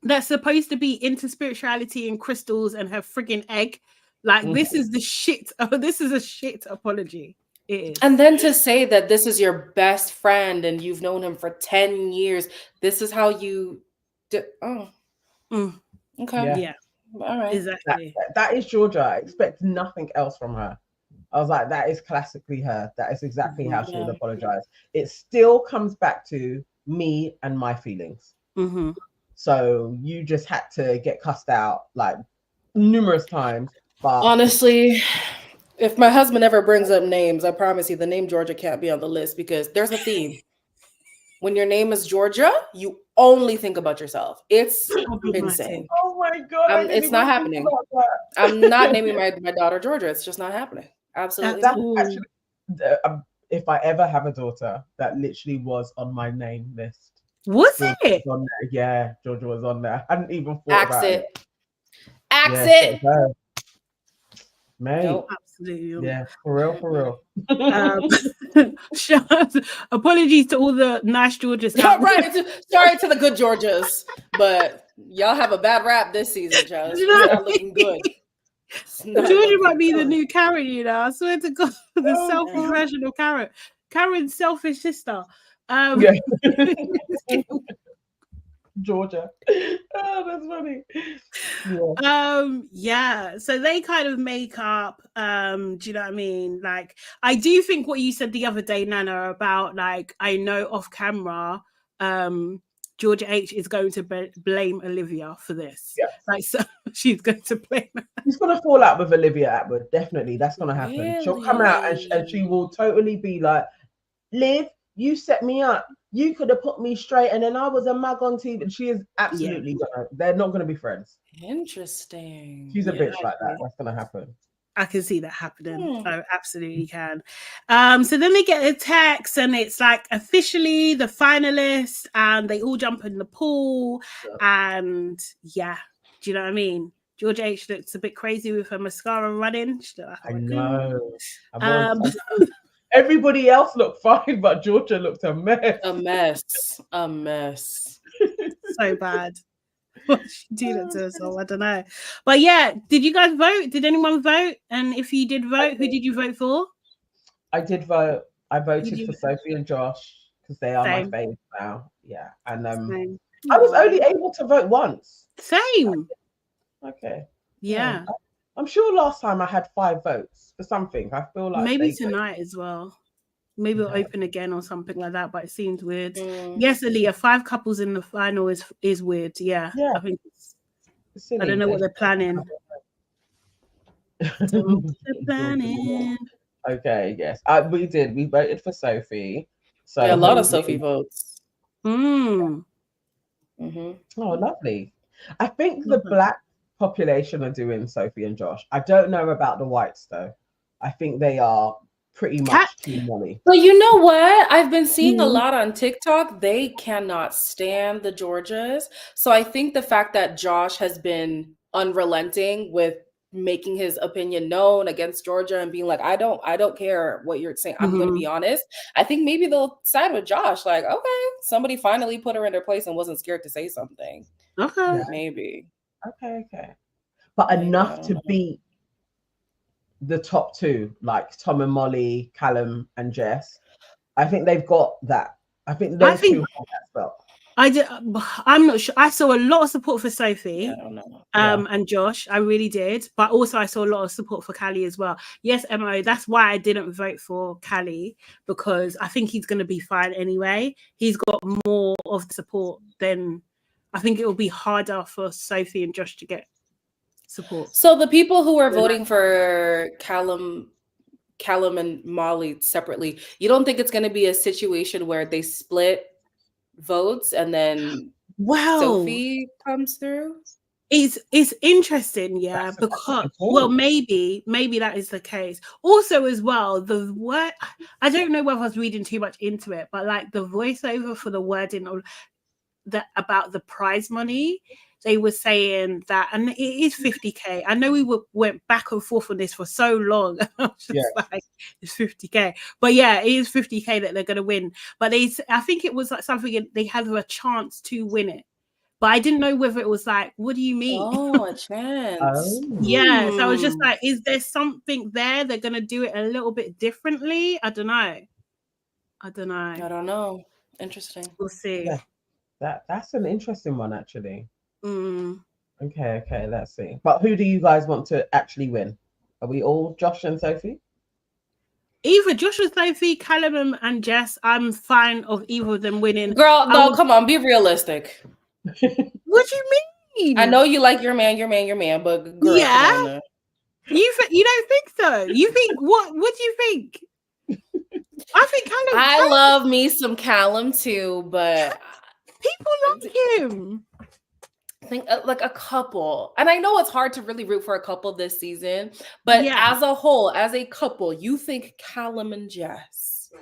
[SPEAKER 1] that's supposed to be into spirituality and crystals and her frigging egg. Like, this is the shit. Oh, this is a shit apology. It is.
[SPEAKER 2] And then to say that this is your best friend and you've known him for 10 years. This is how you do. Oh. Okay.
[SPEAKER 1] Yeah.
[SPEAKER 2] All right.
[SPEAKER 1] Exactly.
[SPEAKER 3] That is Georgia. I expect nothing else from her. I was like, that is classically her. That is exactly how she would apologize. It still comes back to me and my feelings. So you just had to get cussed out, like, numerous times. But
[SPEAKER 2] honestly, if my husband ever brings up names, I promise you the name Georgia can't be on the list because there's a theme. When your name is Georgia, you only think about yourself. It's insane.
[SPEAKER 3] Oh my God.
[SPEAKER 2] It's not happening. I'm not naming my daughter Georgia. It's just not happening. Absolutely.
[SPEAKER 3] That's actually, if I ever have a daughter, that literally was on my name list.
[SPEAKER 1] Was
[SPEAKER 3] Georgia
[SPEAKER 1] it?
[SPEAKER 3] was on there. Yeah, Georgia was on there. I hadn't even thought about it.
[SPEAKER 2] Exit.
[SPEAKER 3] Mate.
[SPEAKER 1] Nope. Absolutely.
[SPEAKER 3] Yeah, for real.
[SPEAKER 1] Apologies to all the nice Georgias.
[SPEAKER 2] Right. Sorry to the good Georgias, but y'all have a bad rap this season, Charles. It's not looking good.
[SPEAKER 1] Georgia might be the new Karen, you know. I swear to God, the selfish version of Karen. Karen's selfish sister.
[SPEAKER 3] Georgia. Oh, that's funny.
[SPEAKER 1] So they kind of make up, do you know what I mean? Like, I do think what you said the other day, Nana, about like, I know off camera, Georgia H is going to blame Olivia for this.
[SPEAKER 3] Yeah.
[SPEAKER 1] Like, so she's going to blame her.
[SPEAKER 3] She's going to fall out with Olivia Atwood. Definitely. That's going to happen.
[SPEAKER 2] Really?
[SPEAKER 3] She'll come out and she will totally be like, Liv, you set me up. You could have put me straight, and then I was a mug on TV. And she is absolutely gonna, they're not going to be friends.
[SPEAKER 2] Interesting.
[SPEAKER 3] She's a bitch like that. That's going to happen.
[SPEAKER 1] I can see that happening. I absolutely can. So then they get a text, and it's like officially the finalists, and they all jump in the pool. And do you know what I mean? Georgia H looks a bit crazy with her mascara running.
[SPEAKER 3] I know. Everybody else looked fine, but Georgia looked a mess.
[SPEAKER 2] A mess.
[SPEAKER 1] So bad. What she did to herself, I don't know. But yeah, did you guys vote? Did anyone vote? And if you did vote, who did you vote for?
[SPEAKER 3] I did vote. I voted for Sophie and Josh because they are my faves now. Yeah, and I was only able to vote once.
[SPEAKER 1] Same.
[SPEAKER 3] Okay.
[SPEAKER 1] Yeah.
[SPEAKER 3] I'm sure last time I had 5 votes for something. I feel like
[SPEAKER 1] maybe tonight as well. Maybe it'll open again or something like that, but it seems weird. Yes, Aaliyah, 5 couples in the final is weird. Yeah. I think it's silly. I don't know what they're planning.
[SPEAKER 3] Okay, yes. We did. We voted for Sophie. So
[SPEAKER 2] a lot of Sophie votes.
[SPEAKER 3] Oh, lovely. I think the black population are doing Sophie and Josh. I don't know about the whites though. I think they are pretty much Team Molly.
[SPEAKER 2] But you know what? I've been seeing a lot on TikTok. They cannot stand the Georgias. So I think the fact that Josh has been unrelenting with making his opinion known against Georgia and being like, I don't care what you're saying. I'm going to be honest. I think maybe they'll side with Josh. Like, okay, somebody finally put her in her place and wasn't scared to say something.
[SPEAKER 1] Okay.
[SPEAKER 2] Maybe.
[SPEAKER 3] Okay. But enough to beat the top 2, like Tom and Molly, Callum and Jess. I think they've got that. I think those 2 have that belt.
[SPEAKER 1] I'm not sure. I saw a lot of support for Sophie and Josh. I really did. But also I saw a lot of support for Callie as well. Yes, Mo, that's why I didn't vote for Callie, because I think he's going to be fine anyway. He's got more of the support than... I think it will be harder for Sophie and Josh to get support.
[SPEAKER 2] So the people who are voting for Callum and Molly separately, you don't think it's going to be a situation where they split votes and then Sophie comes through?
[SPEAKER 1] It's interesting, because maybe that is the case. Also, as well, the word, I don't know whether I was reading too much into it, but like the voiceover for the wording of about the prize money, they were saying that, and it is 50k. I know we went back and forth on this for so long. I was just like, it's 50k, but it is 50k that they're going to win. But I think it was like something they had a chance to win it, but I didn't know whether it was like, what do you mean?
[SPEAKER 2] Oh, a chance.
[SPEAKER 1] Yeah. So I was just like, is there something there? They're going to do it a little bit differently. I don't know.
[SPEAKER 2] Interesting.
[SPEAKER 1] We'll see.
[SPEAKER 3] Yeah. That's an interesting one, actually. Okay, let's see. But who do you guys want to actually win? Are we all Josh and Sophie?
[SPEAKER 1] Either Josh and Sophie, Callum and Jess. I'm fine of either of them winning.
[SPEAKER 2] Girl, no, come on, be realistic.
[SPEAKER 1] What do you mean?
[SPEAKER 2] I know you like your man, but girl,
[SPEAKER 1] yeah.
[SPEAKER 2] come on,
[SPEAKER 1] you don't think so? You think what? What do you think? I think Callum.
[SPEAKER 2] I love me some Callum too, but
[SPEAKER 1] people like him.
[SPEAKER 2] I think like a couple, and I know it's hard to really root for a couple this season, but as a whole, as a couple, you think Callum and Jess?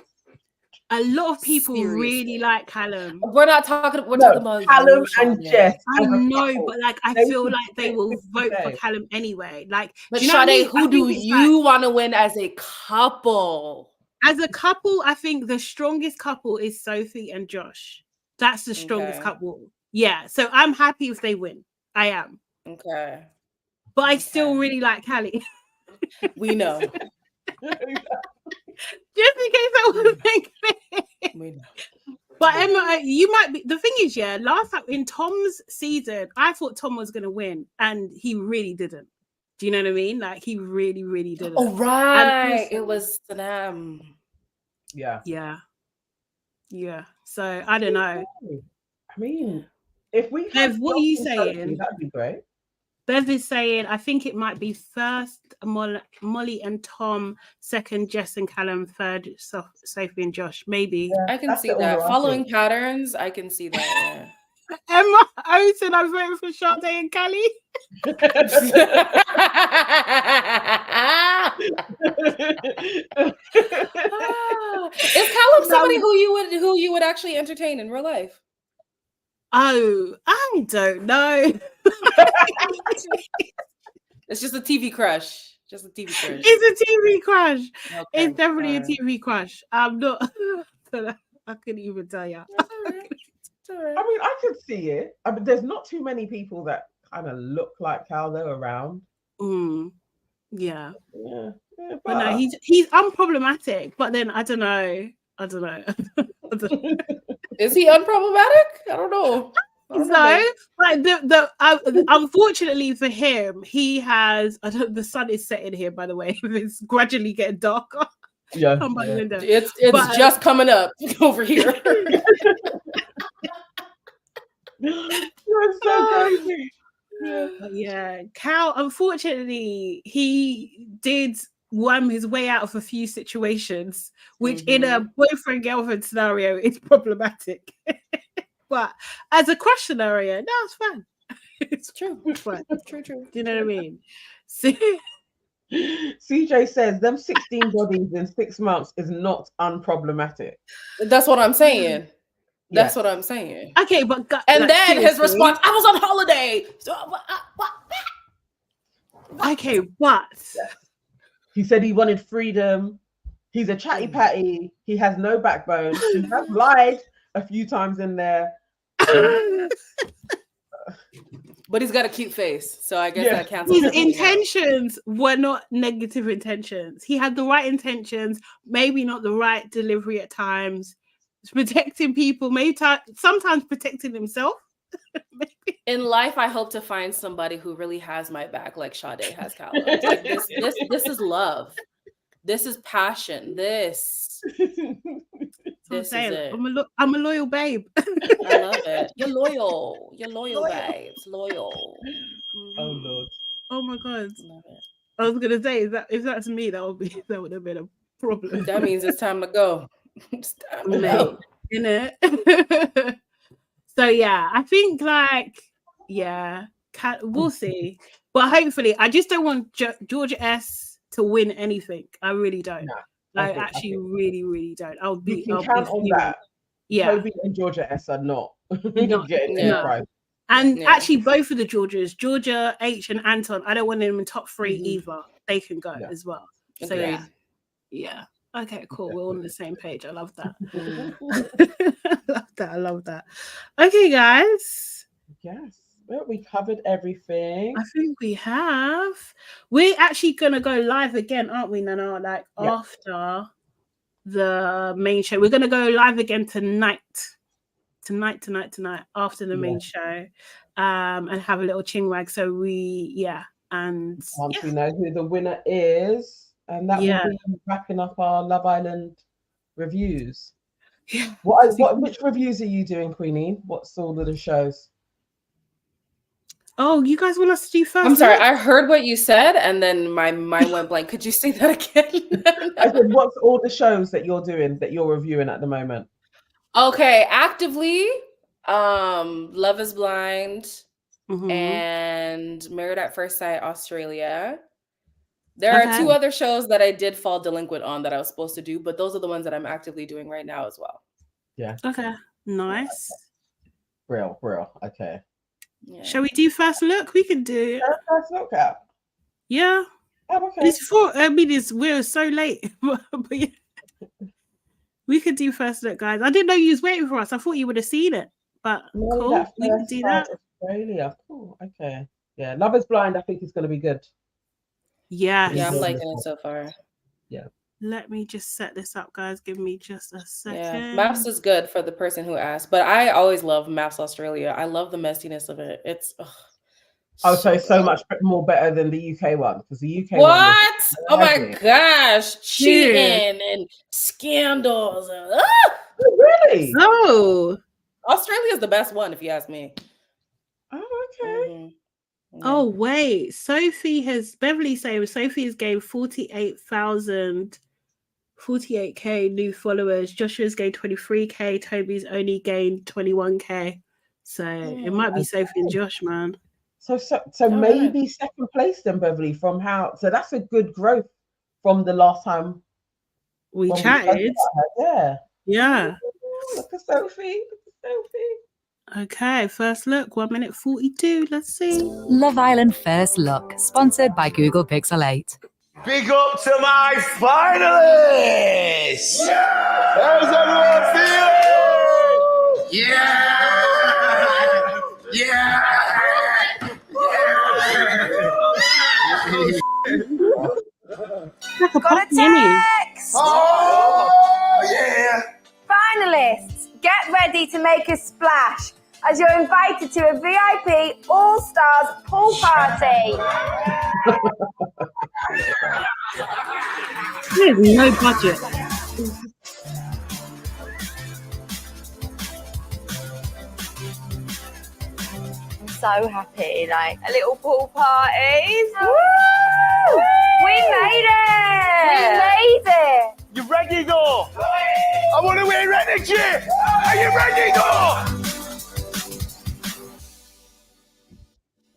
[SPEAKER 1] A lot of people really like Callum.
[SPEAKER 2] We're talking about
[SPEAKER 3] Callum and Jess.
[SPEAKER 1] I know, but like I feel like they will vote for Callum anyway. Like,
[SPEAKER 2] but Sade, who do you want to win as a couple?
[SPEAKER 1] As a couple, I think the strongest couple is Sophie and Josh. That's the strongest couple. Yeah, so I'm happy if they win. I am.
[SPEAKER 2] Okay.
[SPEAKER 1] But I still really like Callie.
[SPEAKER 2] We know.
[SPEAKER 1] Just in case I wasn't thinking. But Emma, you might be. The thing is, last time in Tom's season, I thought Tom was going to win, and he really didn't. Do you know what I mean? Like, he really, really didn't.
[SPEAKER 2] Oh, right. It was them.
[SPEAKER 3] Yeah.
[SPEAKER 1] So, I don't know.
[SPEAKER 3] I mean, if we
[SPEAKER 1] Bev, what are you saying?
[SPEAKER 3] That'd be great.
[SPEAKER 1] Bev is saying, I think it might be first Molly and Tom, second Jess and Callum, third Sophie and Josh. Maybe.
[SPEAKER 2] I can see that. Following patterns, I can see that.
[SPEAKER 1] Emma Ocean, I'm voting for Sade and Callie.
[SPEAKER 2] Is Callum somebody who you would actually entertain in real life?
[SPEAKER 1] Oh, I don't know.
[SPEAKER 2] It's just a TV crush. Just a TV crush.
[SPEAKER 1] It's a TV crush.
[SPEAKER 2] Okay.
[SPEAKER 1] It's definitely a TV crush. I'm not. I couldn't even tell you.
[SPEAKER 3] I mean, I could see it. I mean, there's not too many people that kind of look like Cal though around.
[SPEAKER 1] Yeah.
[SPEAKER 3] But
[SPEAKER 1] no, he's unproblematic. But then I don't know.
[SPEAKER 2] Is he unproblematic? I don't know.
[SPEAKER 1] Unfortunately for him, he has. The sun is setting here. By the way, it's gradually getting darker.
[SPEAKER 3] Yeah,
[SPEAKER 2] it's just coming up over here.
[SPEAKER 3] That's so crazy.
[SPEAKER 1] Yeah, Cal. Unfortunately, he did worm his way out of a few situations, which in a boyfriend-girlfriend scenario is problematic. But as a crush scenario, no, it's fun. It's true. It's fun. True. Do you know what I mean?
[SPEAKER 3] CJ says them 16 bodies in 6 months is not unproblematic.
[SPEAKER 2] That's what I'm saying. That's what I'm saying.
[SPEAKER 1] Okay, but
[SPEAKER 2] and then seriously, his response, I was on holiday. So what?
[SPEAKER 1] Okay, but
[SPEAKER 3] he said he wanted freedom. He's a chatty patty. He has no backbone. He has lied a few times in there.
[SPEAKER 2] But he's got a cute face, so I guess that counts.
[SPEAKER 1] His intentions were not negative intentions. He had the right intentions, maybe not the right delivery at times. Protecting people, maybe sometimes protecting himself.
[SPEAKER 2] In life, I hope to find somebody who really has my back, like Sade has Callum. Like this is love. This is passion. This is it.
[SPEAKER 1] I'm a loyal babe.
[SPEAKER 2] I love it. You're loyal. You're loyal, babes. Loyal.
[SPEAKER 3] Oh Lord.
[SPEAKER 1] Oh my God. Love it. I was gonna say, if that's me, that would have been a problem.
[SPEAKER 2] That means it's time to go. It's time to
[SPEAKER 1] go. Innit? So yeah, I think we'll see. But hopefully, I just don't want Georgia S to win anything. I really don't. No, I actually really, really don't. I'll count
[SPEAKER 3] on that. Yeah, Toby and Georgia S are not getting any prize.
[SPEAKER 1] And actually, both of the Georgias, Georgia H and Anton, I don't want them in top 3 either. They can go as well. So yeah. Okay, cool. We're all on the same page. I love that. I love that. Okay, guys.
[SPEAKER 3] Yes. Well, we covered everything.
[SPEAKER 1] I think we have. We're actually gonna go live again, aren't we, Nana? Like after the main show. We're gonna go live again tonight. After the main show. And have a little chinwag. So and
[SPEAKER 3] once we know who the winner is. And that will be wrapping up our Love Island reviews. Yeah. Which reviews are you doing, Queenie? What's all of the shows?
[SPEAKER 1] Oh, you guys want us to do first?
[SPEAKER 2] I'm sorry, I heard what you said, and then my mind went blank. Could you say that again?
[SPEAKER 3] I said, what's all the shows that you're doing, that you're reviewing at the moment?
[SPEAKER 2] Okay, actively, Love is Blind and Married at First Sight Australia. There are 2 other shows that I did fall delinquent on that I was supposed to do, but those are the ones that I'm actively doing right now as well.
[SPEAKER 3] Yeah.
[SPEAKER 1] Okay. Nice.
[SPEAKER 3] Real. Okay.
[SPEAKER 1] Yeah. Shall we do first look? We can do
[SPEAKER 3] first look out.
[SPEAKER 1] Yeah.
[SPEAKER 3] Oh, okay.
[SPEAKER 1] We're so late. But yeah. We could do first look, guys. I didn't know you was waiting for us. I thought you would have seen it. But cool. We can do that.
[SPEAKER 3] Australia. Cool. Okay. Yeah. Love is Blind, I think, is going to be good.
[SPEAKER 1] Yeah.
[SPEAKER 2] Yeah, I'm liking it so far.
[SPEAKER 3] Yeah.
[SPEAKER 1] Let me just set this up, guys. Give me just a second.
[SPEAKER 2] Yeah, Maps is good for the person who asked, but I always love Maps Australia. I love the messiness of it. It's
[SPEAKER 3] so much more better than the UK one, because the UK
[SPEAKER 2] one. Oh my gosh, cheating and scandals. And,
[SPEAKER 3] really?
[SPEAKER 1] No.
[SPEAKER 2] Australia is the best one, if you ask me.
[SPEAKER 3] Oh, okay.
[SPEAKER 2] Yeah.
[SPEAKER 1] Oh wait, Beverly saying Sophie has gained 48K new followers. Joshua's gained 23K. Toby's only gained 21K. So it might be Sophie and Josh, man.
[SPEAKER 3] So maybe second place then, Beverly, from how. So that's a good growth from the last time
[SPEAKER 1] we chatted. Yeah.
[SPEAKER 3] Look at Sophie.
[SPEAKER 1] Okay, first look, 1 minute 42. Let's see.
[SPEAKER 4] Love Island First Look, sponsored by Google Pixel 8.
[SPEAKER 5] Big up to my finalists! Yeah! How's everyone feeling? Yeah! Yeah!
[SPEAKER 1] Got a text!
[SPEAKER 5] Oh, yeah!
[SPEAKER 6] Finalists, get ready to make a splash as you're invited to a VIP All-Stars pool party.
[SPEAKER 1] There's no budget.
[SPEAKER 6] I'm so happy, like a little pool party. Woo! We made it!
[SPEAKER 5] You ready, go? I want to win next year! Are you ready, go?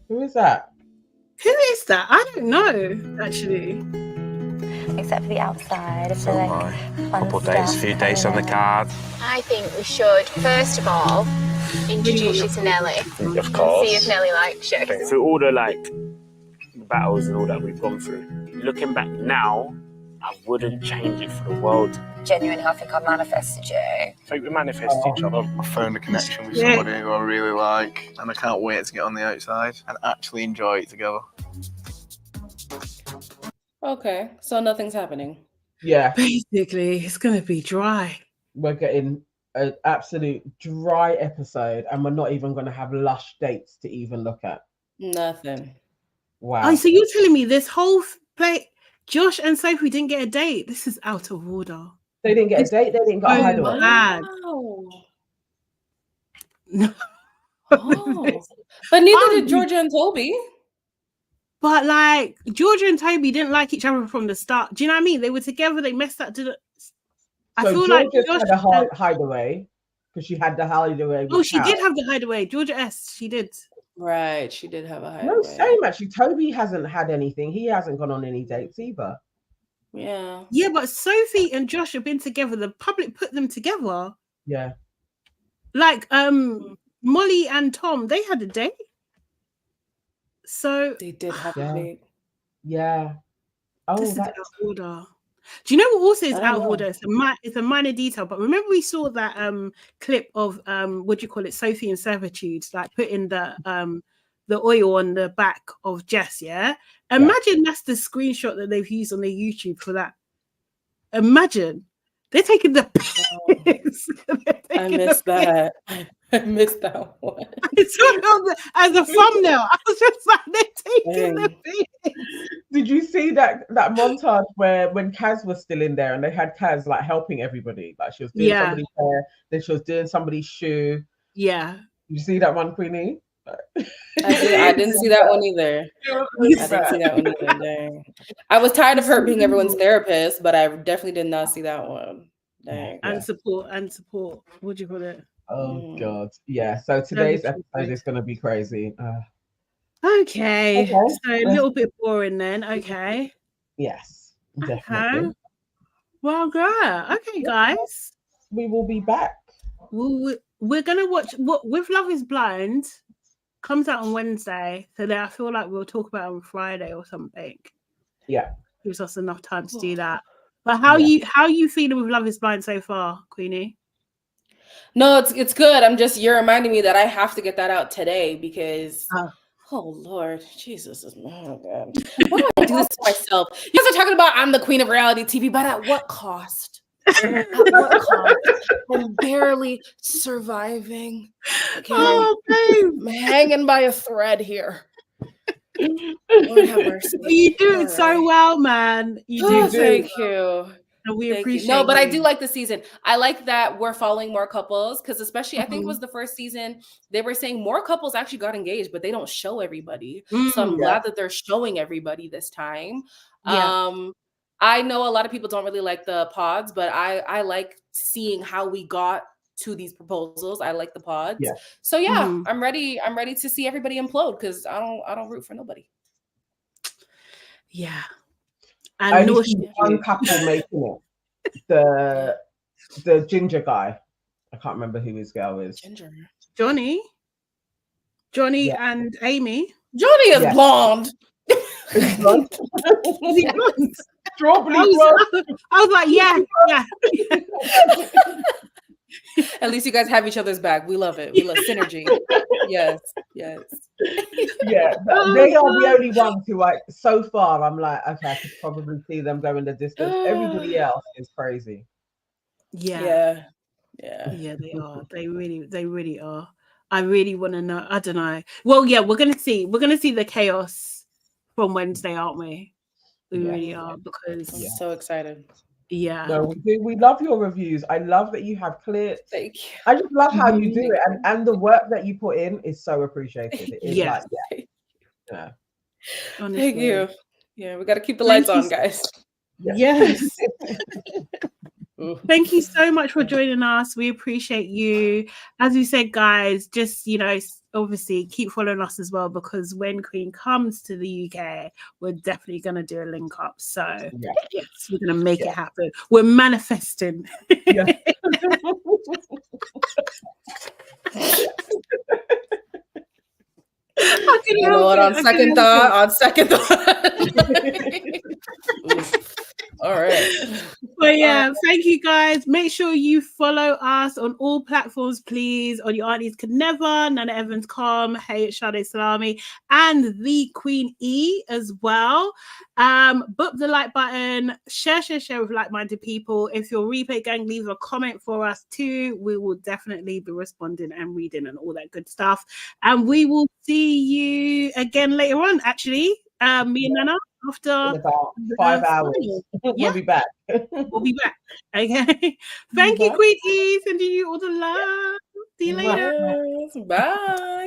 [SPEAKER 3] Who is that?
[SPEAKER 1] Who is that? I don't know, actually.
[SPEAKER 6] Except for the outside.
[SPEAKER 5] So a few days on the card.
[SPEAKER 7] I think we should, first of all, introduce you to Nelly.
[SPEAKER 5] Of course.
[SPEAKER 7] See if Nelly likes you.
[SPEAKER 8] Through all the battles and all that we've gone through, looking back now, I wouldn't change it for the world.
[SPEAKER 6] Genuinely, I think I manifested you.
[SPEAKER 8] I think we manifested each other.
[SPEAKER 9] I found a connection with somebody who I really like, and I can't wait to get on the outside and actually enjoy it together.
[SPEAKER 2] Okay, so nothing's happening.
[SPEAKER 3] Yeah.
[SPEAKER 1] Basically, it's going to be dry.
[SPEAKER 3] We're getting an absolute dry episode, and we're not even going to have lush dates to even look at.
[SPEAKER 2] Nothing.
[SPEAKER 3] Wow.
[SPEAKER 1] Oh, so you're telling me this whole play, Josh and Sophie didn't get a date? This is out of order.
[SPEAKER 3] They didn't get a date. They didn't get a hideaway.
[SPEAKER 1] No.
[SPEAKER 2] Oh. But neither did Georgia and Toby.
[SPEAKER 1] But Georgia and Toby didn't like each other from the start. Do you know what I mean? They were together. They messed up to the. I feel
[SPEAKER 3] Georgia
[SPEAKER 1] like Josh
[SPEAKER 3] had a hideaway because she had the hideaway.
[SPEAKER 1] Oh, she did have the hideaway. Georgia S. She did.
[SPEAKER 2] Right, she did have a hideaway.
[SPEAKER 3] No, same actually. Toby hasn't had anything. He hasn't gone on any dates either.
[SPEAKER 2] Yeah.
[SPEAKER 1] Yeah, but Sophie and Josh have been together. The public put them together.
[SPEAKER 3] Yeah.
[SPEAKER 1] Molly and Tom, they had a date. So
[SPEAKER 2] they did have a date.
[SPEAKER 3] Yeah. Oh,
[SPEAKER 1] this is out of order. Do you know what also is out of order? It's a minor detail, but remember we saw that clip of Sophie in Servitude, putting the oil on the back of Jess, yeah? Imagine that's the screenshot that they've used on their YouTube for that. Imagine. They're taking the piss.
[SPEAKER 2] I missed that. I missed that one.
[SPEAKER 1] I saw it as a thumbnail. I was just like, they're taking the piss.
[SPEAKER 3] Did you see that montage where when Kaz was still in there and they had Kaz helping everybody? She was doing somebody's hair, then she was doing somebody's shoe.
[SPEAKER 1] Yeah.
[SPEAKER 3] You see that one, Queenie?
[SPEAKER 2] I didn't see that one either. Dang. I was tired of her being everyone's therapist, but I definitely did not see that one. Dang.
[SPEAKER 1] And support. What do you call it?
[SPEAKER 3] Oh God. Yeah. So today's episode is going to be crazy.
[SPEAKER 1] Okay. So a little bit boring then. Okay.
[SPEAKER 3] Yes, definitely.
[SPEAKER 1] Okay. Well, good. Okay, guys.
[SPEAKER 3] We will be back.
[SPEAKER 1] We're gonna watch what With Love Is Blind comes out on Wednesday, so that I feel like we'll talk about it on Friday or something.
[SPEAKER 3] Yeah,
[SPEAKER 1] gives us enough time to do that. But how you feeling with Love Is Blind so far, Queenie?
[SPEAKER 2] No, it's good. You're reminding me that I have to get that out today because oh Lord, Jesus, oh God, why do I do this to myself? You guys are talking about I'm the queen of reality TV, but at what cost? At what cost? I'm barely surviving. Okay?
[SPEAKER 1] Oh, babe.
[SPEAKER 2] I'm hanging by a thread here. Lord have mercy.
[SPEAKER 1] You do it so well, man. You do.
[SPEAKER 2] Thank you.
[SPEAKER 1] And we appreciate
[SPEAKER 2] No, but
[SPEAKER 1] you.
[SPEAKER 2] I do like the season. I like that we're following more couples because especially I think it was the first season they were saying more couples actually got engaged, but they don't show everybody. So I'm glad that they're showing everybody this time. Yeah. I know a lot of people don't really like the pods, but I like seeing how we got to these proposals. I like the pods. Yeah. So yeah, I'm ready. I'm ready to see everybody implode because I don't root for nobody.
[SPEAKER 1] Yeah.
[SPEAKER 3] I only see one couple making it. The ginger guy. I can't remember who his girl is.
[SPEAKER 2] Ginger.
[SPEAKER 1] Johnny and Amy.
[SPEAKER 2] Johnny is blonde.
[SPEAKER 3] Is blonde?
[SPEAKER 1] Is he blonde?
[SPEAKER 3] Strawberry
[SPEAKER 1] I was like, yeah.
[SPEAKER 2] At least you guys have each other's back. We love it. We love synergy. Yes.
[SPEAKER 3] Yeah, they are the only ones who so far I'm like, okay, I could probably see them go in the distance. Everybody else is crazy.
[SPEAKER 1] Yeah, they are. They really are. I really want to know. I don't know. Well, yeah, we're gonna see the chaos from Wednesday, aren't we? We really are, because
[SPEAKER 2] I'm so excited.
[SPEAKER 1] Yeah.
[SPEAKER 3] No, we love your reviews. I love that you have clear.
[SPEAKER 2] Thank you.
[SPEAKER 3] I just love how you do it, and the work that you put in is so appreciated. It is
[SPEAKER 2] Thank you. Yeah, we got to keep the lights on, guys.
[SPEAKER 1] Yes. Thank you so much for joining us. We appreciate you. As we said, guys, just obviously keep following us as well, because when Queen comes to the UK, we're definitely going to do a link up. So yes, we're going to make it happen. We're manifesting.
[SPEAKER 2] You know what? On second thought. All right.
[SPEAKER 1] But yeah, thank you guys. Make sure you follow us on all platforms, please. On Your Aunties Could Never, Nana Evans Com, Hey It's Sade Salami, and the Queen E as well. Book the like button, share with like-minded people. If you're replay gang, leave a comment for us too. We will definitely be responding and reading and all that good stuff. And we will see you again later on, actually. Me and Nana. After
[SPEAKER 3] about 5 hours. We'll be back.
[SPEAKER 1] We'll be back. Okay. Thank you, Queen E. Sending you all the love. See you later.
[SPEAKER 2] Bye.